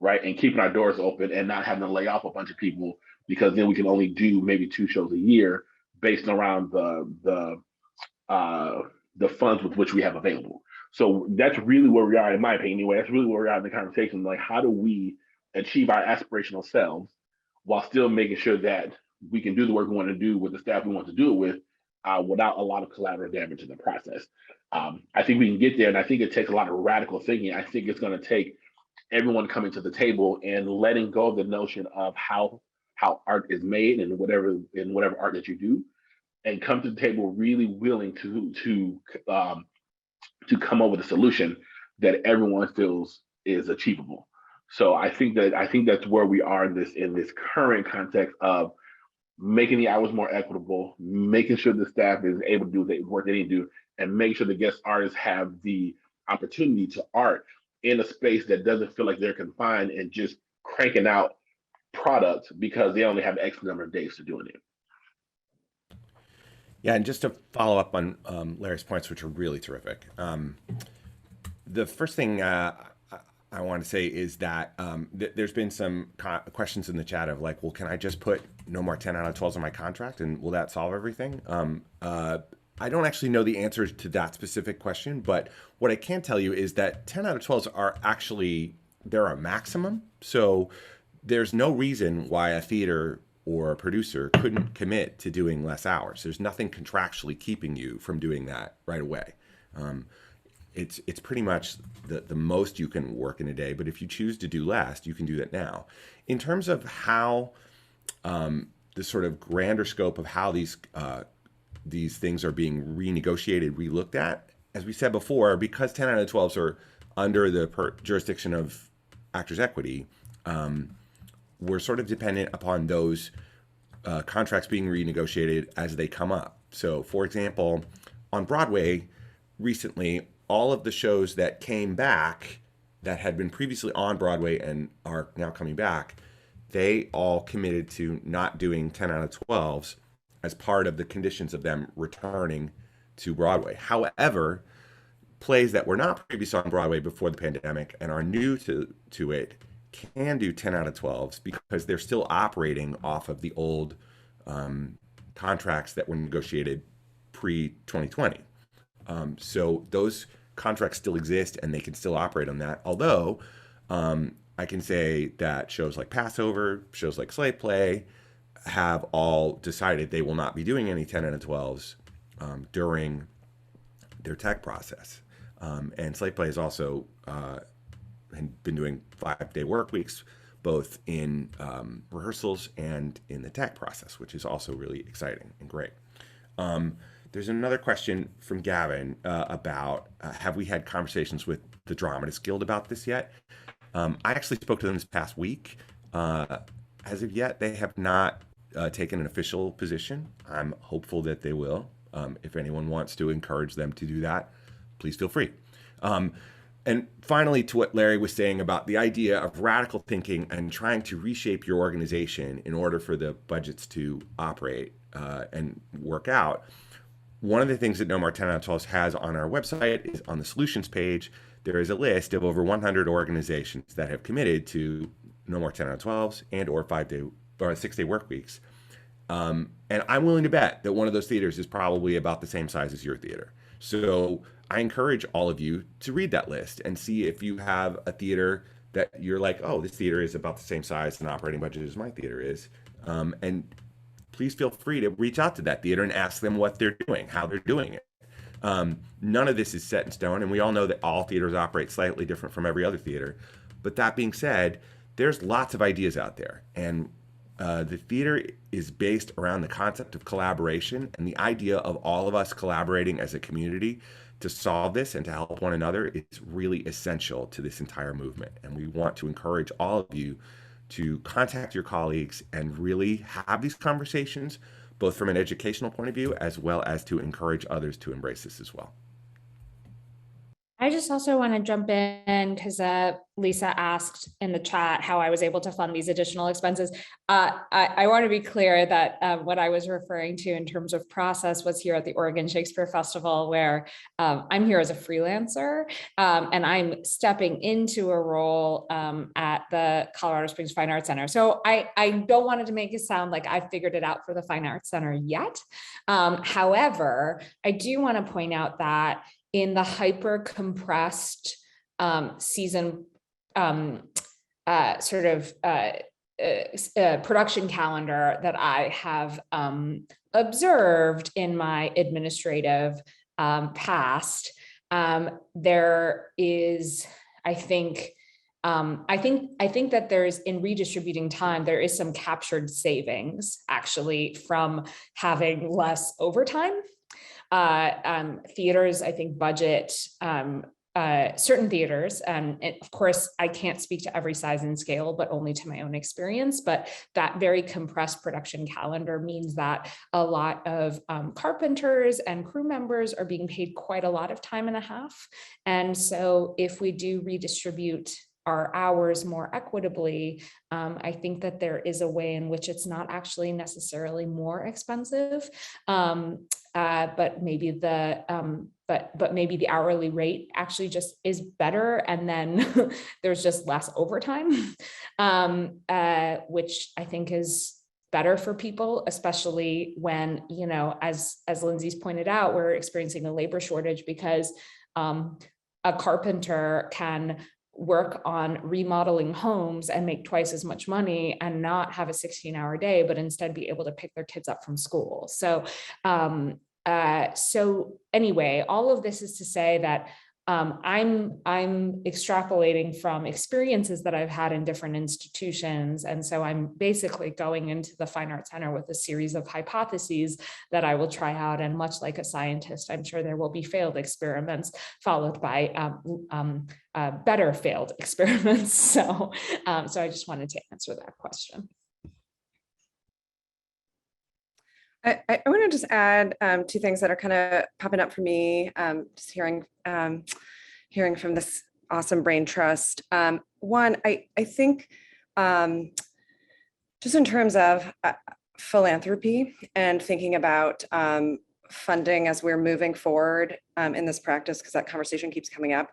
right? And keeping our doors open and not having to lay off a bunch of people, because then we can only do maybe 2 shows a year based around the funds with which we have available. So that's really where we are, in my opinion, anyway. That's really where we are in the conversation. Like, how do we achieve our aspirational selves while still making sure that we can do the work we want to do with the staff we want to do it with, without a lot of collateral damage in the process. I think we can get there, and I think it takes a lot of radical thinking. I think it's going to take everyone coming to the table and letting go of the notion of how art is made and whatever art that you do, and come to the table really willing to come up with a solution that everyone feels is achievable. So I think that's where we are in this current context of making the hours more equitable, making sure the staff is able to do the work they need to do, and making sure the guest artists have the opportunity to art in a space that doesn't feel like they're confined and just cranking out products because they only have X number of days to doing it. Yeah, and just to follow up on Larry's points, which are really terrific. The first thing I want to say is that there's been some questions in the chat of like, well, can I just put no more 10 out of 12s on my contract and will that solve everything? I don't actually know the answer to that specific question, but what I can tell you is that 10 out of 12s are actually, they're a maximum. So there's no reason why a theater or a producer couldn't commit to doing less hours. There's nothing contractually keeping you from doing that right away. It's pretty much the most you can work in a day, but if you choose to do less, you can do that now. In terms of how the sort of grander scope of how these things are being renegotiated, relooked at, as we said before, because 10 out of 12s are under the jurisdiction of Actors Equity, we're sort of dependent upon those contracts being renegotiated as they come up. So, for example, on Broadway recently, all of the shows that came back that had been previously on Broadway and are now coming back, they all committed to not doing 10 out of 12s as part of the conditions of them returning to Broadway. However, plays that were not previously on Broadway before the pandemic and are new to it can do 10 out of 12s because they're still operating off of the old contracts that were negotiated pre-2020. So those contracts still exist and they can still operate on that. Although I can say that shows like Passover, shows like Slave Play have all decided they will not be doing any 10 out of 12s during their tech process. And Slave Play has also been doing 5-day work weeks, both in rehearsals and in the tech process, which is also really exciting and great. There's another question from Gavin about have we had conversations with the Dramatists Guild about this yet? I actually spoke to them this past week. As of yet, they have not taken an official position. I'm hopeful that they will. If anyone wants to encourage them to do that, please feel free. And finally, to what Larry was saying about the idea of radical thinking and trying to reshape your organization in order for the budgets to operate and work out. One of the things that No More 10 out of 12 has on our website is on the solutions page, there is a list of over 100 organizations that have committed to No More 10 out of 12s and or 5-day or 6-day work weeks. And I'm willing to bet that one of those theaters is probably about the same size as your theater. So I encourage all of you to read that list and see if you have a theater that you're like, oh, this theater is about the same size and operating budget as my theater is. And please feel free to reach out to that theater and ask them what they're doing, how they're doing it. None of this is set in stone, and we all know that all theaters operate slightly different from every other theater. But that being said, there's lots of ideas out there, and the theater is based around the concept of collaboration and the idea of all of us collaborating as a community to solve this and to help one another is really essential to this entire movement. And we want to encourage all of you to contact your colleagues and really have these conversations, both from an educational point of view, as well as to encourage others to embrace this as well. I just also want to jump in because Lisa asked in the chat how I was able to fund these additional expenses. I want to be clear that what I was referring to in terms of process was here at the Oregon Shakespeare Festival, where I'm here as a freelancer and I'm stepping into a role at the Colorado Springs Fine Arts Center. So I don't want it to make it sound like I've figured it out for the Fine Arts Center yet. However, I do want to point out that in the hyper compressed season production calendar that I have observed in my administrative past, there is, I think that there's, in redistributing time, there is some captured savings actually from having less overtime. Theaters, I think, budget certain theaters, and of course, I can't speak to every size and scale, but only to my own experience. But that very compressed production calendar means that a lot of carpenters and crew members are being paid quite a lot of time and a half. And so if we do redistribute our hours more equitably, I think that there is a way in which it's not actually necessarily more expensive. But maybe the hourly rate actually just is better, and then there's just less overtime, which I think is better for people, especially when, you know, as Lindsay's pointed out, we're experiencing a labor shortage because a carpenter can work on remodeling homes and make twice as much money and not have a 16-hour day, but instead be able to pick their kids up from school. So, so anyway, all of this is to say that I'm extrapolating from experiences that I've had in different institutions. And so I'm basically going into the Fine Arts Center with a series of hypotheses that I will try out. And much like a scientist, I'm sure there will be failed experiments followed by better failed experiments. So I just wanted to answer that question. I want to just add two things that are kind of popping up for me, just hearing from this awesome brain trust. One, I think just in terms of philanthropy and thinking about funding as we're moving forward in this practice, because that conversation keeps coming up,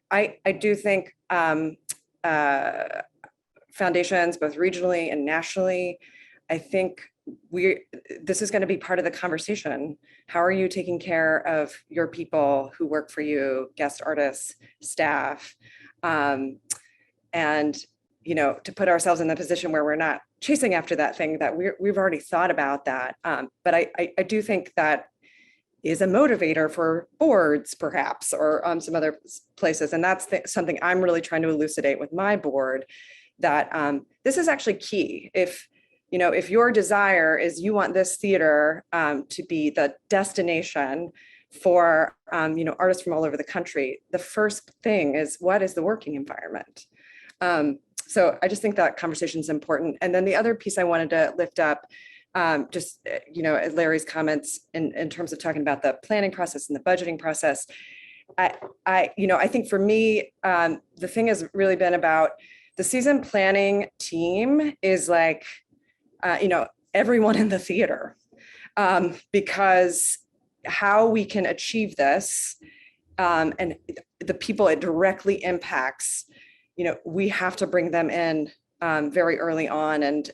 I do think foundations, both regionally and nationally. I think this is going to be part of the conversation. How are you taking care of your people who work for you, guest artists, staff? And, to put ourselves in the position where we're not chasing after that thing, that we've already thought about that. But I do think that is a motivator for boards, perhaps, or some other places. And that's something I'm really trying to elucidate with my board, that this is actually key. If your desire is you want this theater to be the destination for artists from all over the country, the first thing is, what is the working environment? So I just think that conversation is important. And then the other piece I wanted to lift up, Larry's comments in terms of talking about the planning process and the budgeting process. I think for me, the thing has really been about the season planning team is like, everyone in the theater, because how we can achieve this and the people it directly impacts, we have to bring them in very early on, and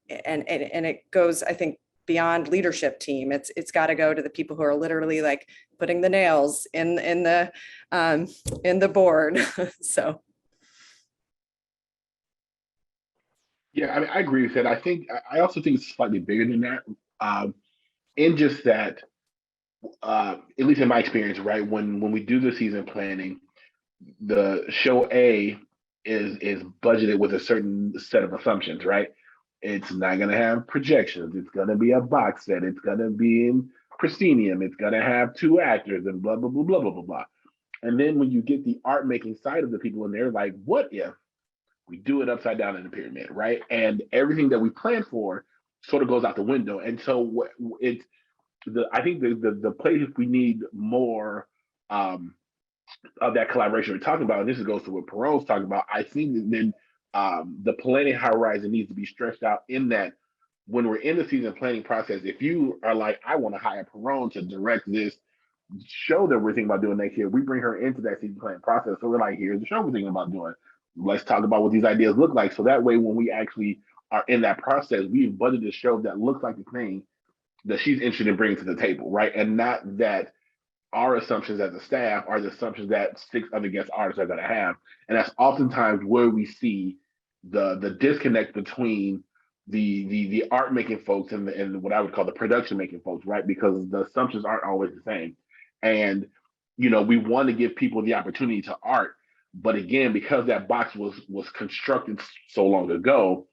it goes, I think, beyond leadership team. It's got to go to the people who are literally like putting the nails in the board. So. Yeah, I mean, I agree with that. I also think it's slightly bigger than that. In just that, at least in my experience, right, when we do the season planning, the show A is budgeted with a certain set of assumptions, right? It's not going to have projections. It's going to be a box set. It's going to be in proscenium. It's going to have 2 actors and blah, blah, blah, blah, blah, blah, blah. And then when you get the art making side of the people in there, like, what if we do it upside down in the pyramid, right? And everything that we plan for sort of goes out the window. And so I think the place we need more of that collaboration we're talking about, and this goes to what Perot's talking about, I think that then the planning horizon needs to be stretched out, in that when we're in the season planning process, if you are like, I want to hire Perot to direct this show that we're thinking about doing next year, we bring her into that season planning process. So we're like, here's the show we're thinking about doing. Let's talk about what these ideas look like. So that way, when we actually are in that process, we've budgeted a show that looks like the thing that she's interested in bringing to the table, right? And not that our assumptions as a staff are the assumptions that 6 other guest artists are going to have. And that's oftentimes where we see the disconnect between the art making folks and what I would call the production making folks, right? Because the assumptions aren't always the same. And, we want to give people the opportunity to art. But again, because that box was constructed so long ago,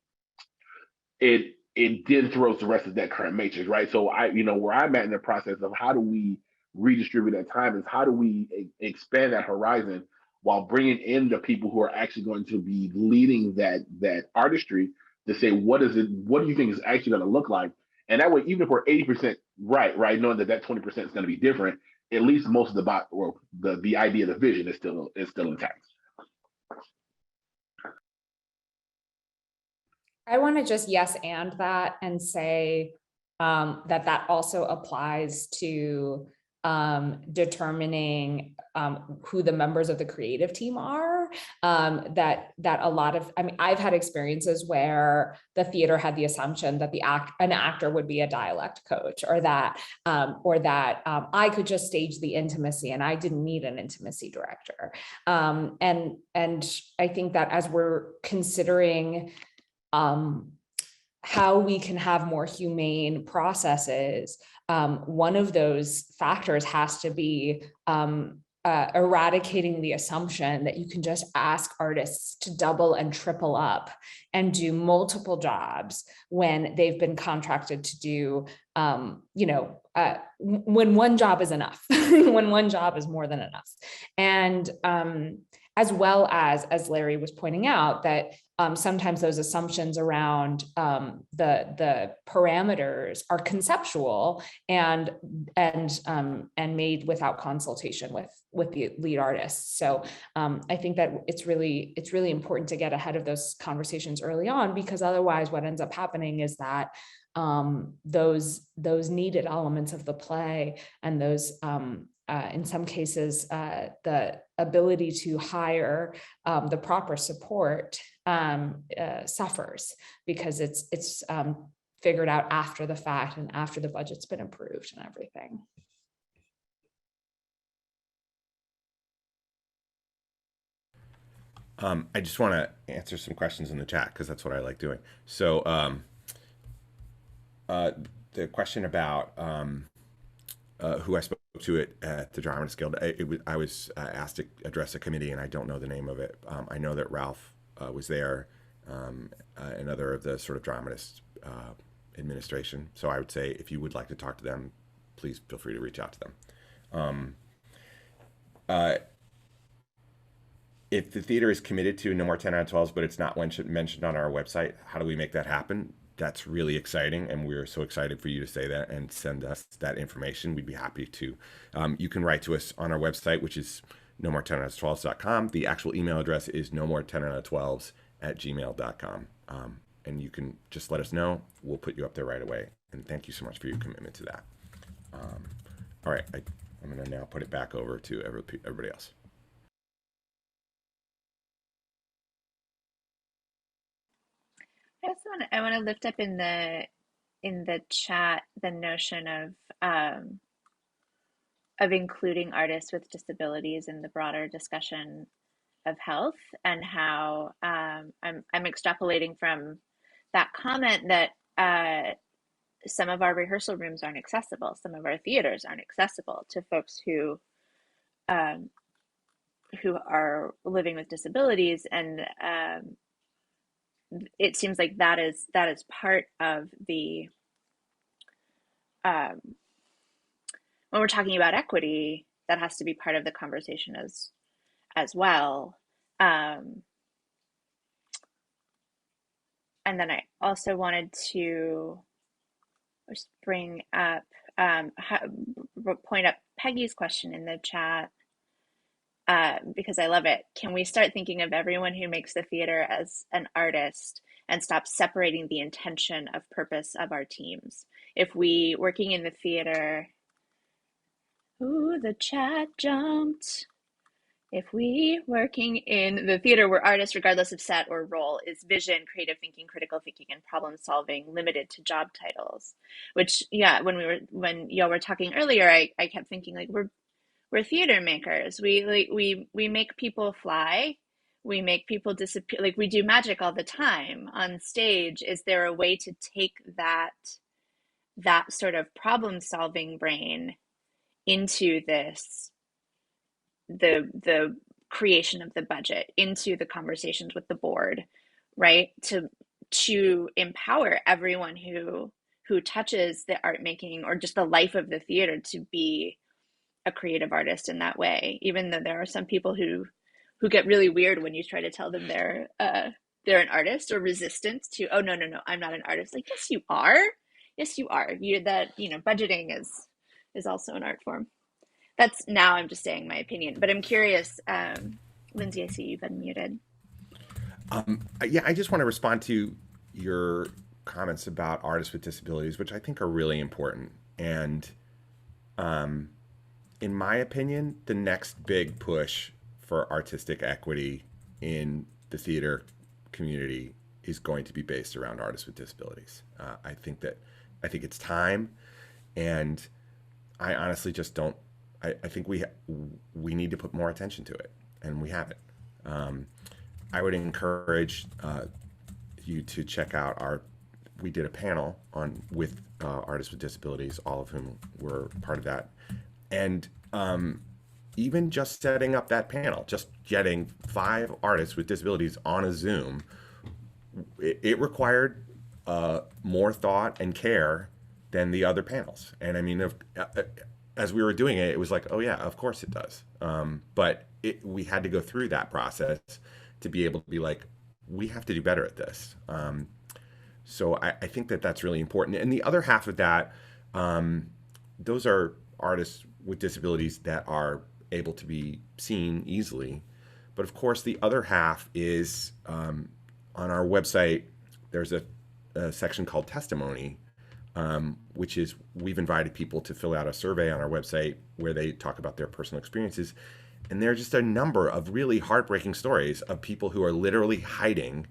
it then throws the rest of that current matrix, right? So where I'm at in the process of how do we redistribute that time is how do we expand that horizon while bringing in the people who are actually going to be leading that artistry to say, what do you think is actually going to look like? And that way, even if we're 80% right, knowing that 20% is going to be different, at least most of the idea, the vision is still intact. I want to just yes and that and say that also applies to determining who the members of the creative team are. That a lot of, I've had experiences where the theater had the assumption that an actor would be a dialect coach, or that I could just stage the intimacy and I didn't need an intimacy director. And I think that as we're considering how we can have more humane processes, one of those factors has to be eradicating the assumption that you can just ask artists to double and triple up and do multiple jobs when they've been contracted to do, when one job is enough, when one job is more than enough. And as well as Larry was pointing out, that sometimes those assumptions around the parameters are conceptual and made without consultation with the lead artists. So I think that it's really important to get ahead of those conversations early on, because otherwise what ends up happening is that those needed elements of the play and those in some cases, the ability to hire the proper support suffers because it's figured out after the fact and after the budget's been approved and everything. I just want to answer some questions in the chat because that's what I like doing. So the question about who I spoke to at the Dramatist Guild, I was asked to address a committee, and I don't know the name of it. I know that Ralph was there, another of the sort of dramatist administration. So I would say if you would like to talk to them, please feel free to reach out to them. If the theater is committed to no more 10 out of 12s, but it's not mentioned on our website, how do we make that happen? That's really exciting, and we're so excited for you to say that and send us that information. We'd be happy to. You can write to us on our website, which is no more 10 out of 12s.com. The actual email address is no more 10 out of 12s @gmail.com. And you can just let us know. We'll put you up there right away. And thank you so much for your commitment to that. All right, I'm going to now put it back over to everybody else. I want to lift up in the chat the notion of including artists with disabilities in the broader discussion of health, and how I'm extrapolating from that comment that some of our rehearsal rooms aren't accessible, some of our theaters aren't accessible to folks who are living with disabilities, and it seems like that is part of the when we're talking about equity, that has to be part of the conversation as well. And then I also wanted to just bring up point up Peggy's question in the chat, because I love it. Can we start thinking of everyone who makes the theater as an artist and stop separating the intention of purpose of our teams? If we working in the theater, ooh, the chat jumped. If we working in the theater were artists, regardless of set or role, is vision, creative thinking, critical thinking, and problem solving limited to job titles? Which, yeah, when y'all were talking earlier, I kept thinking, like, we're theater makers. We make people fly. We make people disappear. Like, we do magic all the time on stage. Is there a way to take that sort of problem solving brain into this, the creation of the budget, into the conversations with the board, right? To empower everyone who touches the art making or just the life of the theater to be a creative artist in that way, even though there are some people who get really weird when you try to tell them they're an artist, or resistant to, oh, no, I'm not an artist. Like, yes, you are. Yes, you are. Budgeting is also an art form. That's, now I'm just saying my opinion, but I'm curious. Lindsay, I see you've unmuted. Yeah, I just want to respond to your comments about artists with disabilities, which I think are really important. And in my opinion, the next big push for artistic equity in the theater community is going to be based around artists with disabilities. I think it's time, and I honestly just don't. I think we need to put more attention to it, and we haven't. I would encourage you to check out we did a panel with artists with disabilities, all of whom were part of that. And even just setting up that panel, just getting 5 artists with disabilities on a Zoom, it required more thought and care than the other panels. And I mean, as we were doing it, it was like, oh yeah, of course it does. But we had to go through that process to be able to be like, we have to do better at this. So I think that's really important. And the other half of that, those are artists with disabilities that are able to be seen easily. But of course, the other half is on our website, there's a section called testimony, which is, we've invited people to fill out a survey on our website where they talk about their personal experiences. And there are just a number of really heartbreaking stories of people who are literally hiding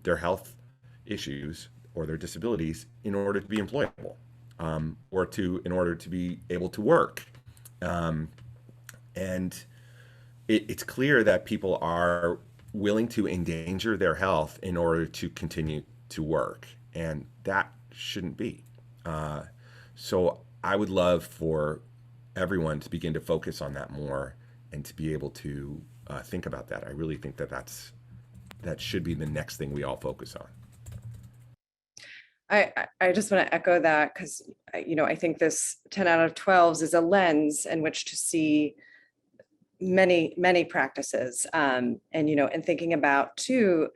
their health issues or their disabilities in order to be employable, or in order to be able to work. And it's clear that people are willing to endanger their health in order to continue to work, and that shouldn't be. So I would love for everyone to begin to focus on that more and to be able to think about that. I really think that should be the next thing we all focus on. I just want to echo that because, I think this 10 out of 12s is a lens in which to see many practices, and thinking about too,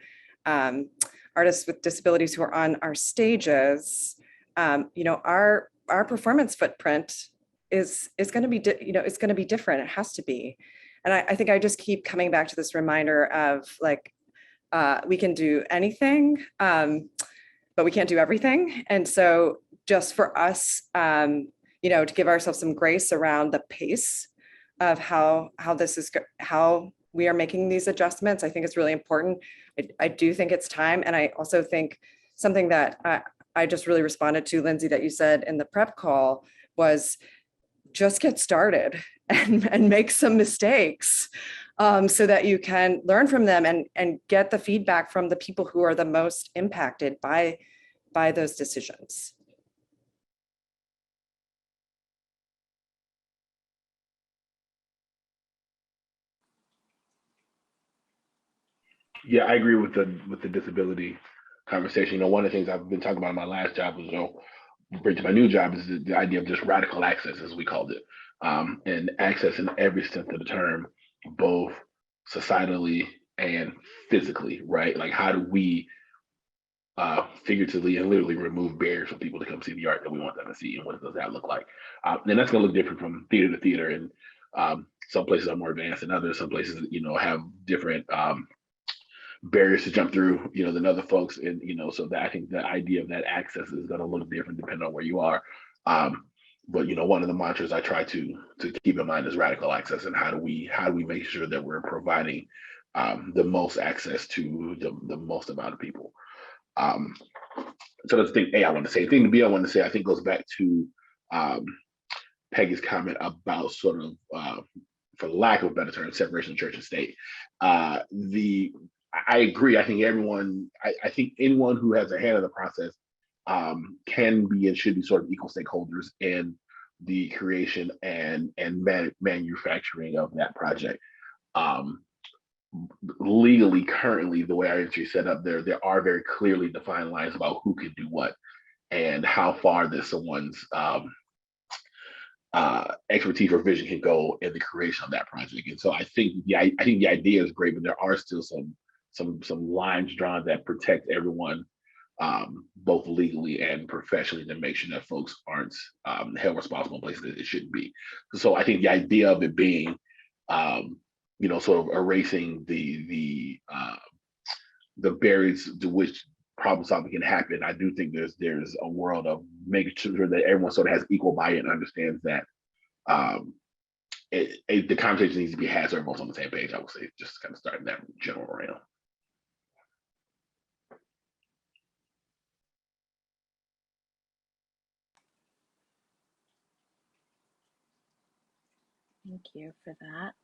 artists with disabilities who are on our stages. Our performance footprint is going to be it's going to be different. It has to be. And I think I just keep coming back to this reminder of we can do anything, but we can't do everything. And so just for us, to give ourselves some grace around the pace of how we are making these adjustments, I think it's really important. I do think it's time. And I also think something that I just really responded to, Lindsay, that you said in the prep call was just get started and make some mistakes, so that you can learn from them and get the feedback from the people who are the most impacted by those decisions. Yeah, I agree with the disability conversation. One of the things I've been talking about in my last job was, bring to my new job, is the idea of just radical access, as we called it, and access in every sense of the term, both societally and physically, right? Like, how do we figuratively and literally remove barriers for people to come see the art that we want them to see, and what does that look like? And that's going to look different from theater to theater, and some places are more advanced than others. Some places, have different barriers to jump through, than other folks. And, so that I think the idea of that access is going to look different depending on where you are. But, one of the mantras I try to keep in mind is radical access, and how do we make sure that we're providing the most access to the most amount of people. So that's the thing A I want to say. Thing B I want to say, I think, goes back to Peggy's comment about sort of, for lack of a better term, separation of church and state. I agree. I think I think anyone who has a hand in the process can be and should be sort of equal stakeholders in the creation and manufacturing of that project. Legally, currently, the way our industry is set up, there are very clearly defined lines about who can do what and how far that someone's expertise or vision can go in the creation of that project. And so I think the idea is great, but there are still some lines drawn that protect everyone, both legally and professionally, to make sure that folks aren't held responsible in places that it shouldn't be. So I think the idea of it being, sort of erasing the barriers to which problem solving can happen. I do think there's a world of making sure that everyone sort of has equal buy-in, understands that the conversation needs to be had so everyone's on the same page. I would say, just kind of starting that general realm. Thank you for that.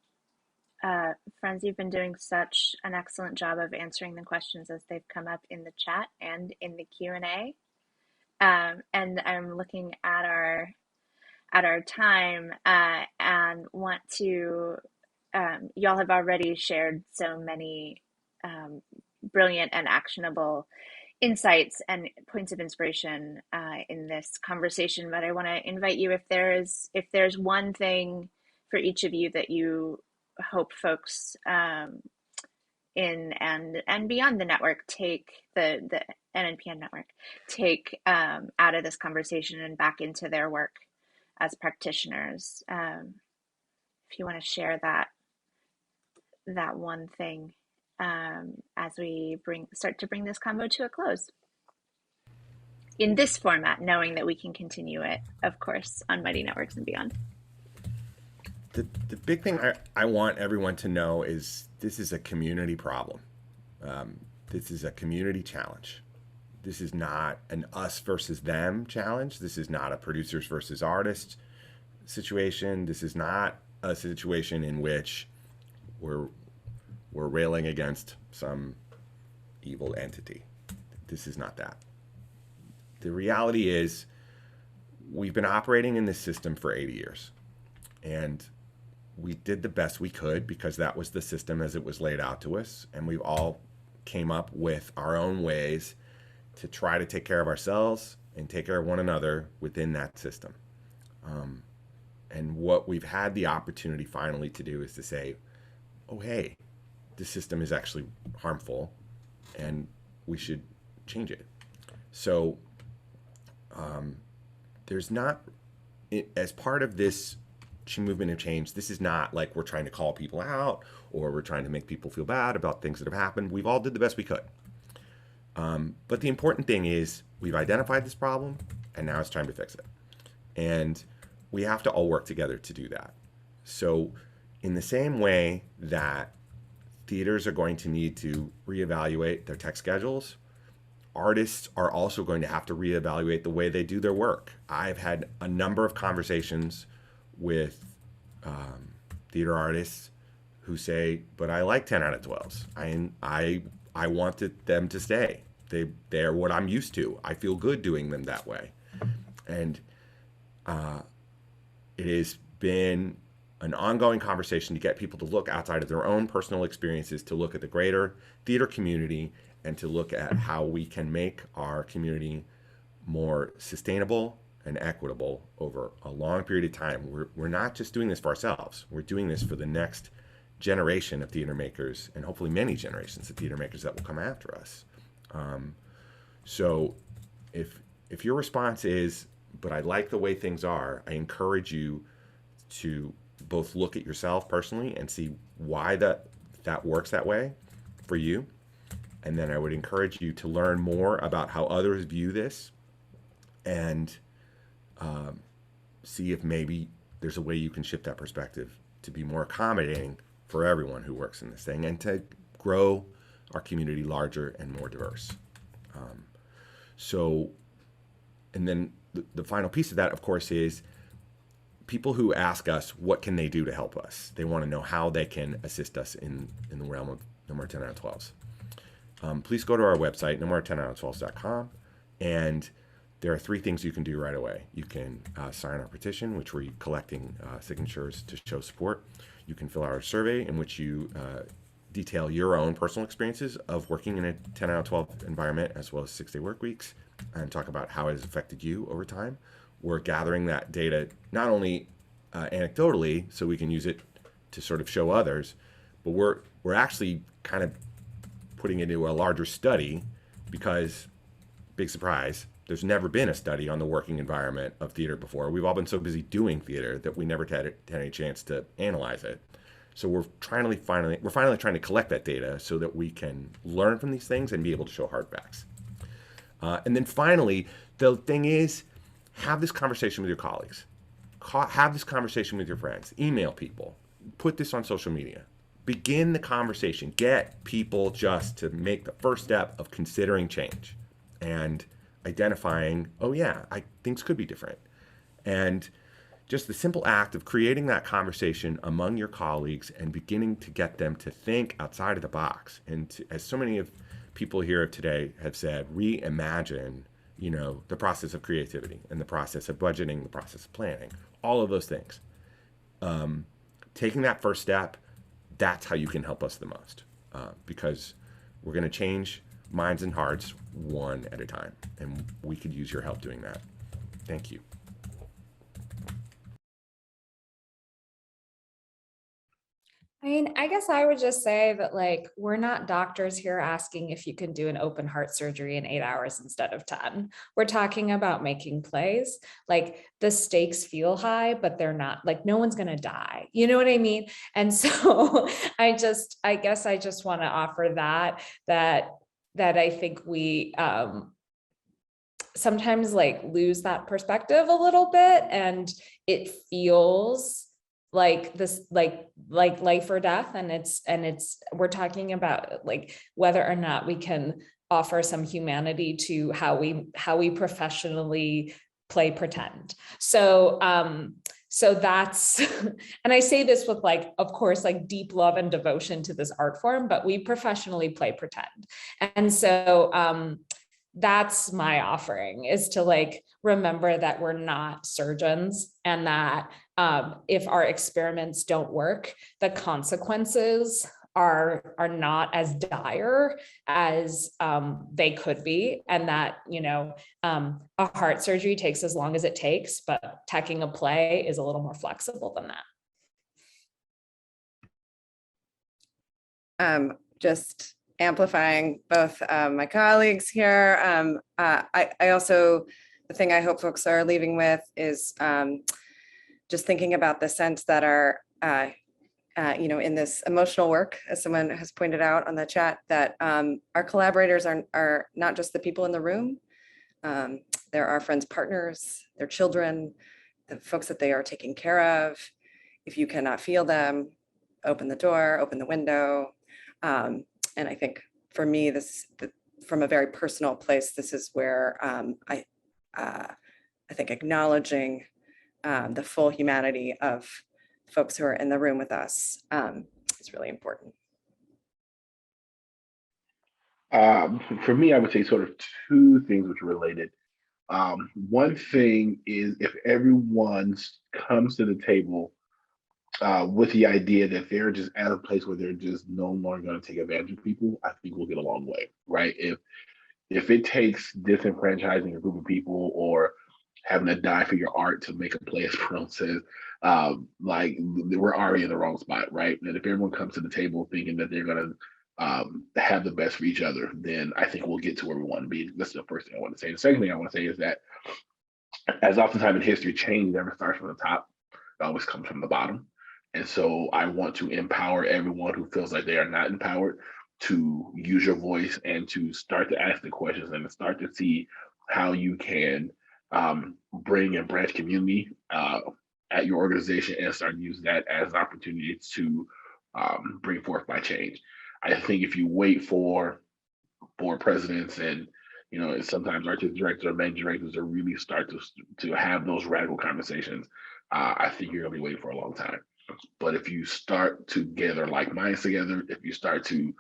Friends, you've been doing such an excellent job of answering the questions as they've come up in the chat and in the Q&A. And I'm looking at our time and want to, y'all have already shared so many brilliant and actionable insights and points of inspiration in this conversation, but I want to invite you, if there's one thing for each of you that you hope folks in and beyond the network take, the NNPN network, take out of this conversation and back into their work as practitioners, if you want to share that one thing as we start to bring this convo to a close in this format, knowing that we can continue it, of course, on Mighty Networks and beyond. the big thing I want everyone to know is this is a community problem. This is a community challenge. This is not an us versus them challenge. This is not a producers versus artists situation. This is not a situation in which we're railing against some evil entity. This is not that. The reality is we've been operating in this system for 80 years, and we did the best we could because that was the system as it was laid out to us, and we've all came up with our own ways to try to take care of ourselves and take care of one another within that system. And what we've had the opportunity finally to do is to say, oh, hey, this system is actually harmful and we should change it. So there's not, as part of this movement of change, this is not like we're trying to call people out or we're trying to make people feel bad about things that have happened. We've all did the best we could. But the important thing is we've identified this problem and now it's time to fix it. And we have to all work together to do that. So in the same way that theaters are going to need to reevaluate their tech schedules, artists are also going to have to reevaluate the way they do their work. I've had a number of conversations with theater artists who say, but I like 10 out of 12s. I wanted them to stay. They're what I'm used to. I feel good doing them that way. And it has been an ongoing conversation to get people to look outside of their own personal experiences, to look at the greater theater community, and to look at how we can make our community more sustainable and equitable over a long period of time. We're not just doing this for ourselves. We're doing this for the next generation of theater makers, and hopefully many generations of theater makers that will come after us. So if your response is, but I like the way things are, I encourage you to both look at yourself personally and see why that works that way for you. And then I would encourage you to learn more about how others view this and see if maybe there's a way you can shift that perspective to be more accommodating for everyone who works in this thing and to grow our community larger and more diverse. And then the final piece of that, of course, is people who ask us, what can they do to help us? They want to know how they can assist us in the realm of No More 10 out of 12s. Please go to our website, nomore10out12s.com, and there are 3 things you can do right away. You can sign our petition, which we're collecting signatures to show support. You can fill out our survey in which you detail your own personal experiences of working in a 10 out of 12 environment, as well as 6-day work weeks, and talk about how it has affected you over time. We're gathering that data not only anecdotally, so we can use it to sort of show others, but we're actually kind of putting it into a larger study because, big surprise, there's never been a study on the working environment of theater before. We've all been so busy doing theater that we never had any chance to analyze it. So we're finally trying to collect that data so that we can learn from these things and be able to show hard facts. And then finally, the thing is, have this conversation with your colleagues. Have this conversation with your friends. Email people. Put this on social media. Begin the conversation. Get people just to make the first step of considering change and identifying, oh yeah, things could be different. And just the simple act of creating that conversation among your colleagues and beginning to get them to think outside of the box. And as so many of people here today have said, reimagine, the process of creativity and the process of budgeting, the process of planning, all of those things. Taking that first step, that's how you can help us the most, because we're going to change minds and hearts one at a time, and we could use your help doing that. Thank you. I mean, I guess I would just say that, we're not doctors here asking if you can do an open heart surgery in 8 hours instead of 10. We're talking about making plays. The stakes feel high, but they're not. No one's going to die. You know what I mean? And so I guess I just want to offer that I think we sometimes lose that perspective a little bit, and it feels like this, like life or death. And we're talking about like whether or not we can offer some humanity to how we professionally play pretend. So that's, and I say this with like, of course, like deep love and devotion to this art form, but we professionally play pretend. And so that's my offering, is to like, remember that we're not surgeons, and that if our experiments don't work, the consequences are not as dire as they could be, and that, you know, a heart surgery takes as long as it takes, but tacking a play is a little more flexible than that. Just amplifying both my colleagues here. I also, the thing I hope folks are leaving with is just thinking about the sense that are, you know, in this emotional work, as someone has pointed out on the chat, that our collaborators are not just the people in the room. They're our friends, partners, their children, the folks that they are taking care of. If you cannot feel them, open the door, open the window. And I think for me, from a very personal place, this is where I think acknowledging the full humanity of folks who are in the room with us is really important. For me, I would say sort of two things which are related. One thing is, if everyone comes to the table with the idea that they're just at a place where they're just no longer going to take advantage of people, I think we'll get a long way, right? If it takes disenfranchising a group of people or having to die for your art to make a play, as Pearl says, like we're already in the wrong spot, right? And if everyone comes to the table thinking that they're going to have the best for each other, then I think we'll get to where we want to be. That's the first thing I want to say. The second thing I want to say is that, as oftentimes in history, change never starts from the top; it always comes from the bottom. And so I want to empower everyone who feels like they are not empowered to use your voice and to start to ask the questions and to start to see how you can bring and branch community at your organization and start to use that as an opportunity to bring forth by change. I think if you wait for board presidents and, you know, sometimes artistic directors or managing directors to really start to have those radical conversations, I think you're gonna be waiting for a long time. But if you start to gather like minds together, if you start to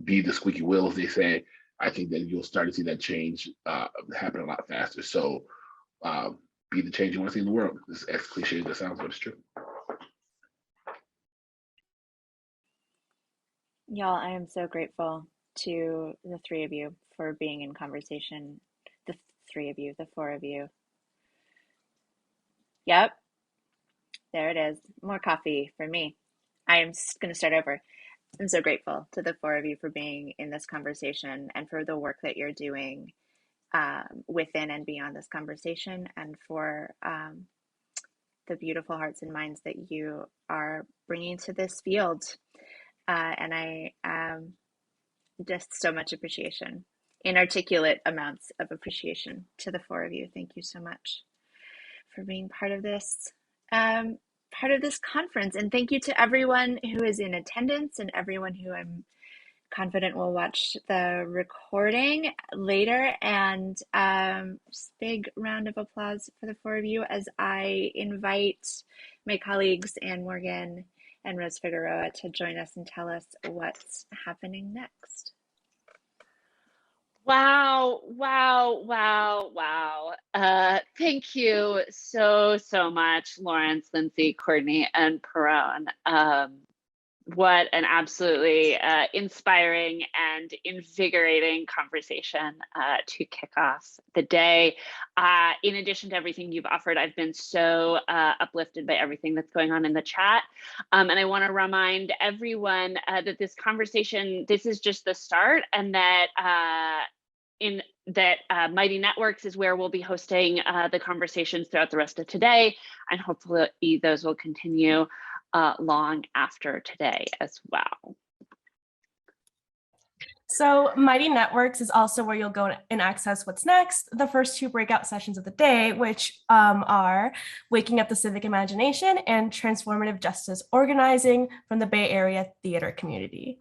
be the squeaky wheel, as they say, I think that you'll start to see that change happen a lot faster. So be the change you want to see in the world. As cliche as that sounds, but it's true. Y'all, I am so grateful to the three of you for being in conversation. The three of you, the four of you. Yep, there it is. More coffee for me. I am going to start over. I'm so grateful to the four of you for being in this conversation and for the work that you're doing within and beyond this conversation, and for the beautiful hearts and minds that you are bringing to this field. And I just so much appreciation, inarticulate amounts of appreciation to the four of you. Thank you so much for being part of this conference. And thank you to everyone who is in attendance and everyone who I'm confident will watch the recording later. And just big round of applause for the four of you as I invite my colleagues Anne Morgan and Rose Figueroa to join us and tell us what's happening next. Wow, wow, wow, wow. Thank you so much, Lawrence, Lindsay, Courtney, and Perone. What an absolutely inspiring and invigorating conversation to kick off the day. In addition to everything you've offered, I've been so uplifted by everything that's going on in the chat. And I want to remind everyone that this conversation, this is just the start, and that Mighty Networks is where we'll be hosting the conversations throughout the rest of today, and hopefully those will continue long after today as well. So Mighty Networks is also where you'll go and access what's next, the first 2 breakout sessions of the day, which are Waking Up the Civic Imagination and Transformative Justice Organizing from the Bay Area theater community.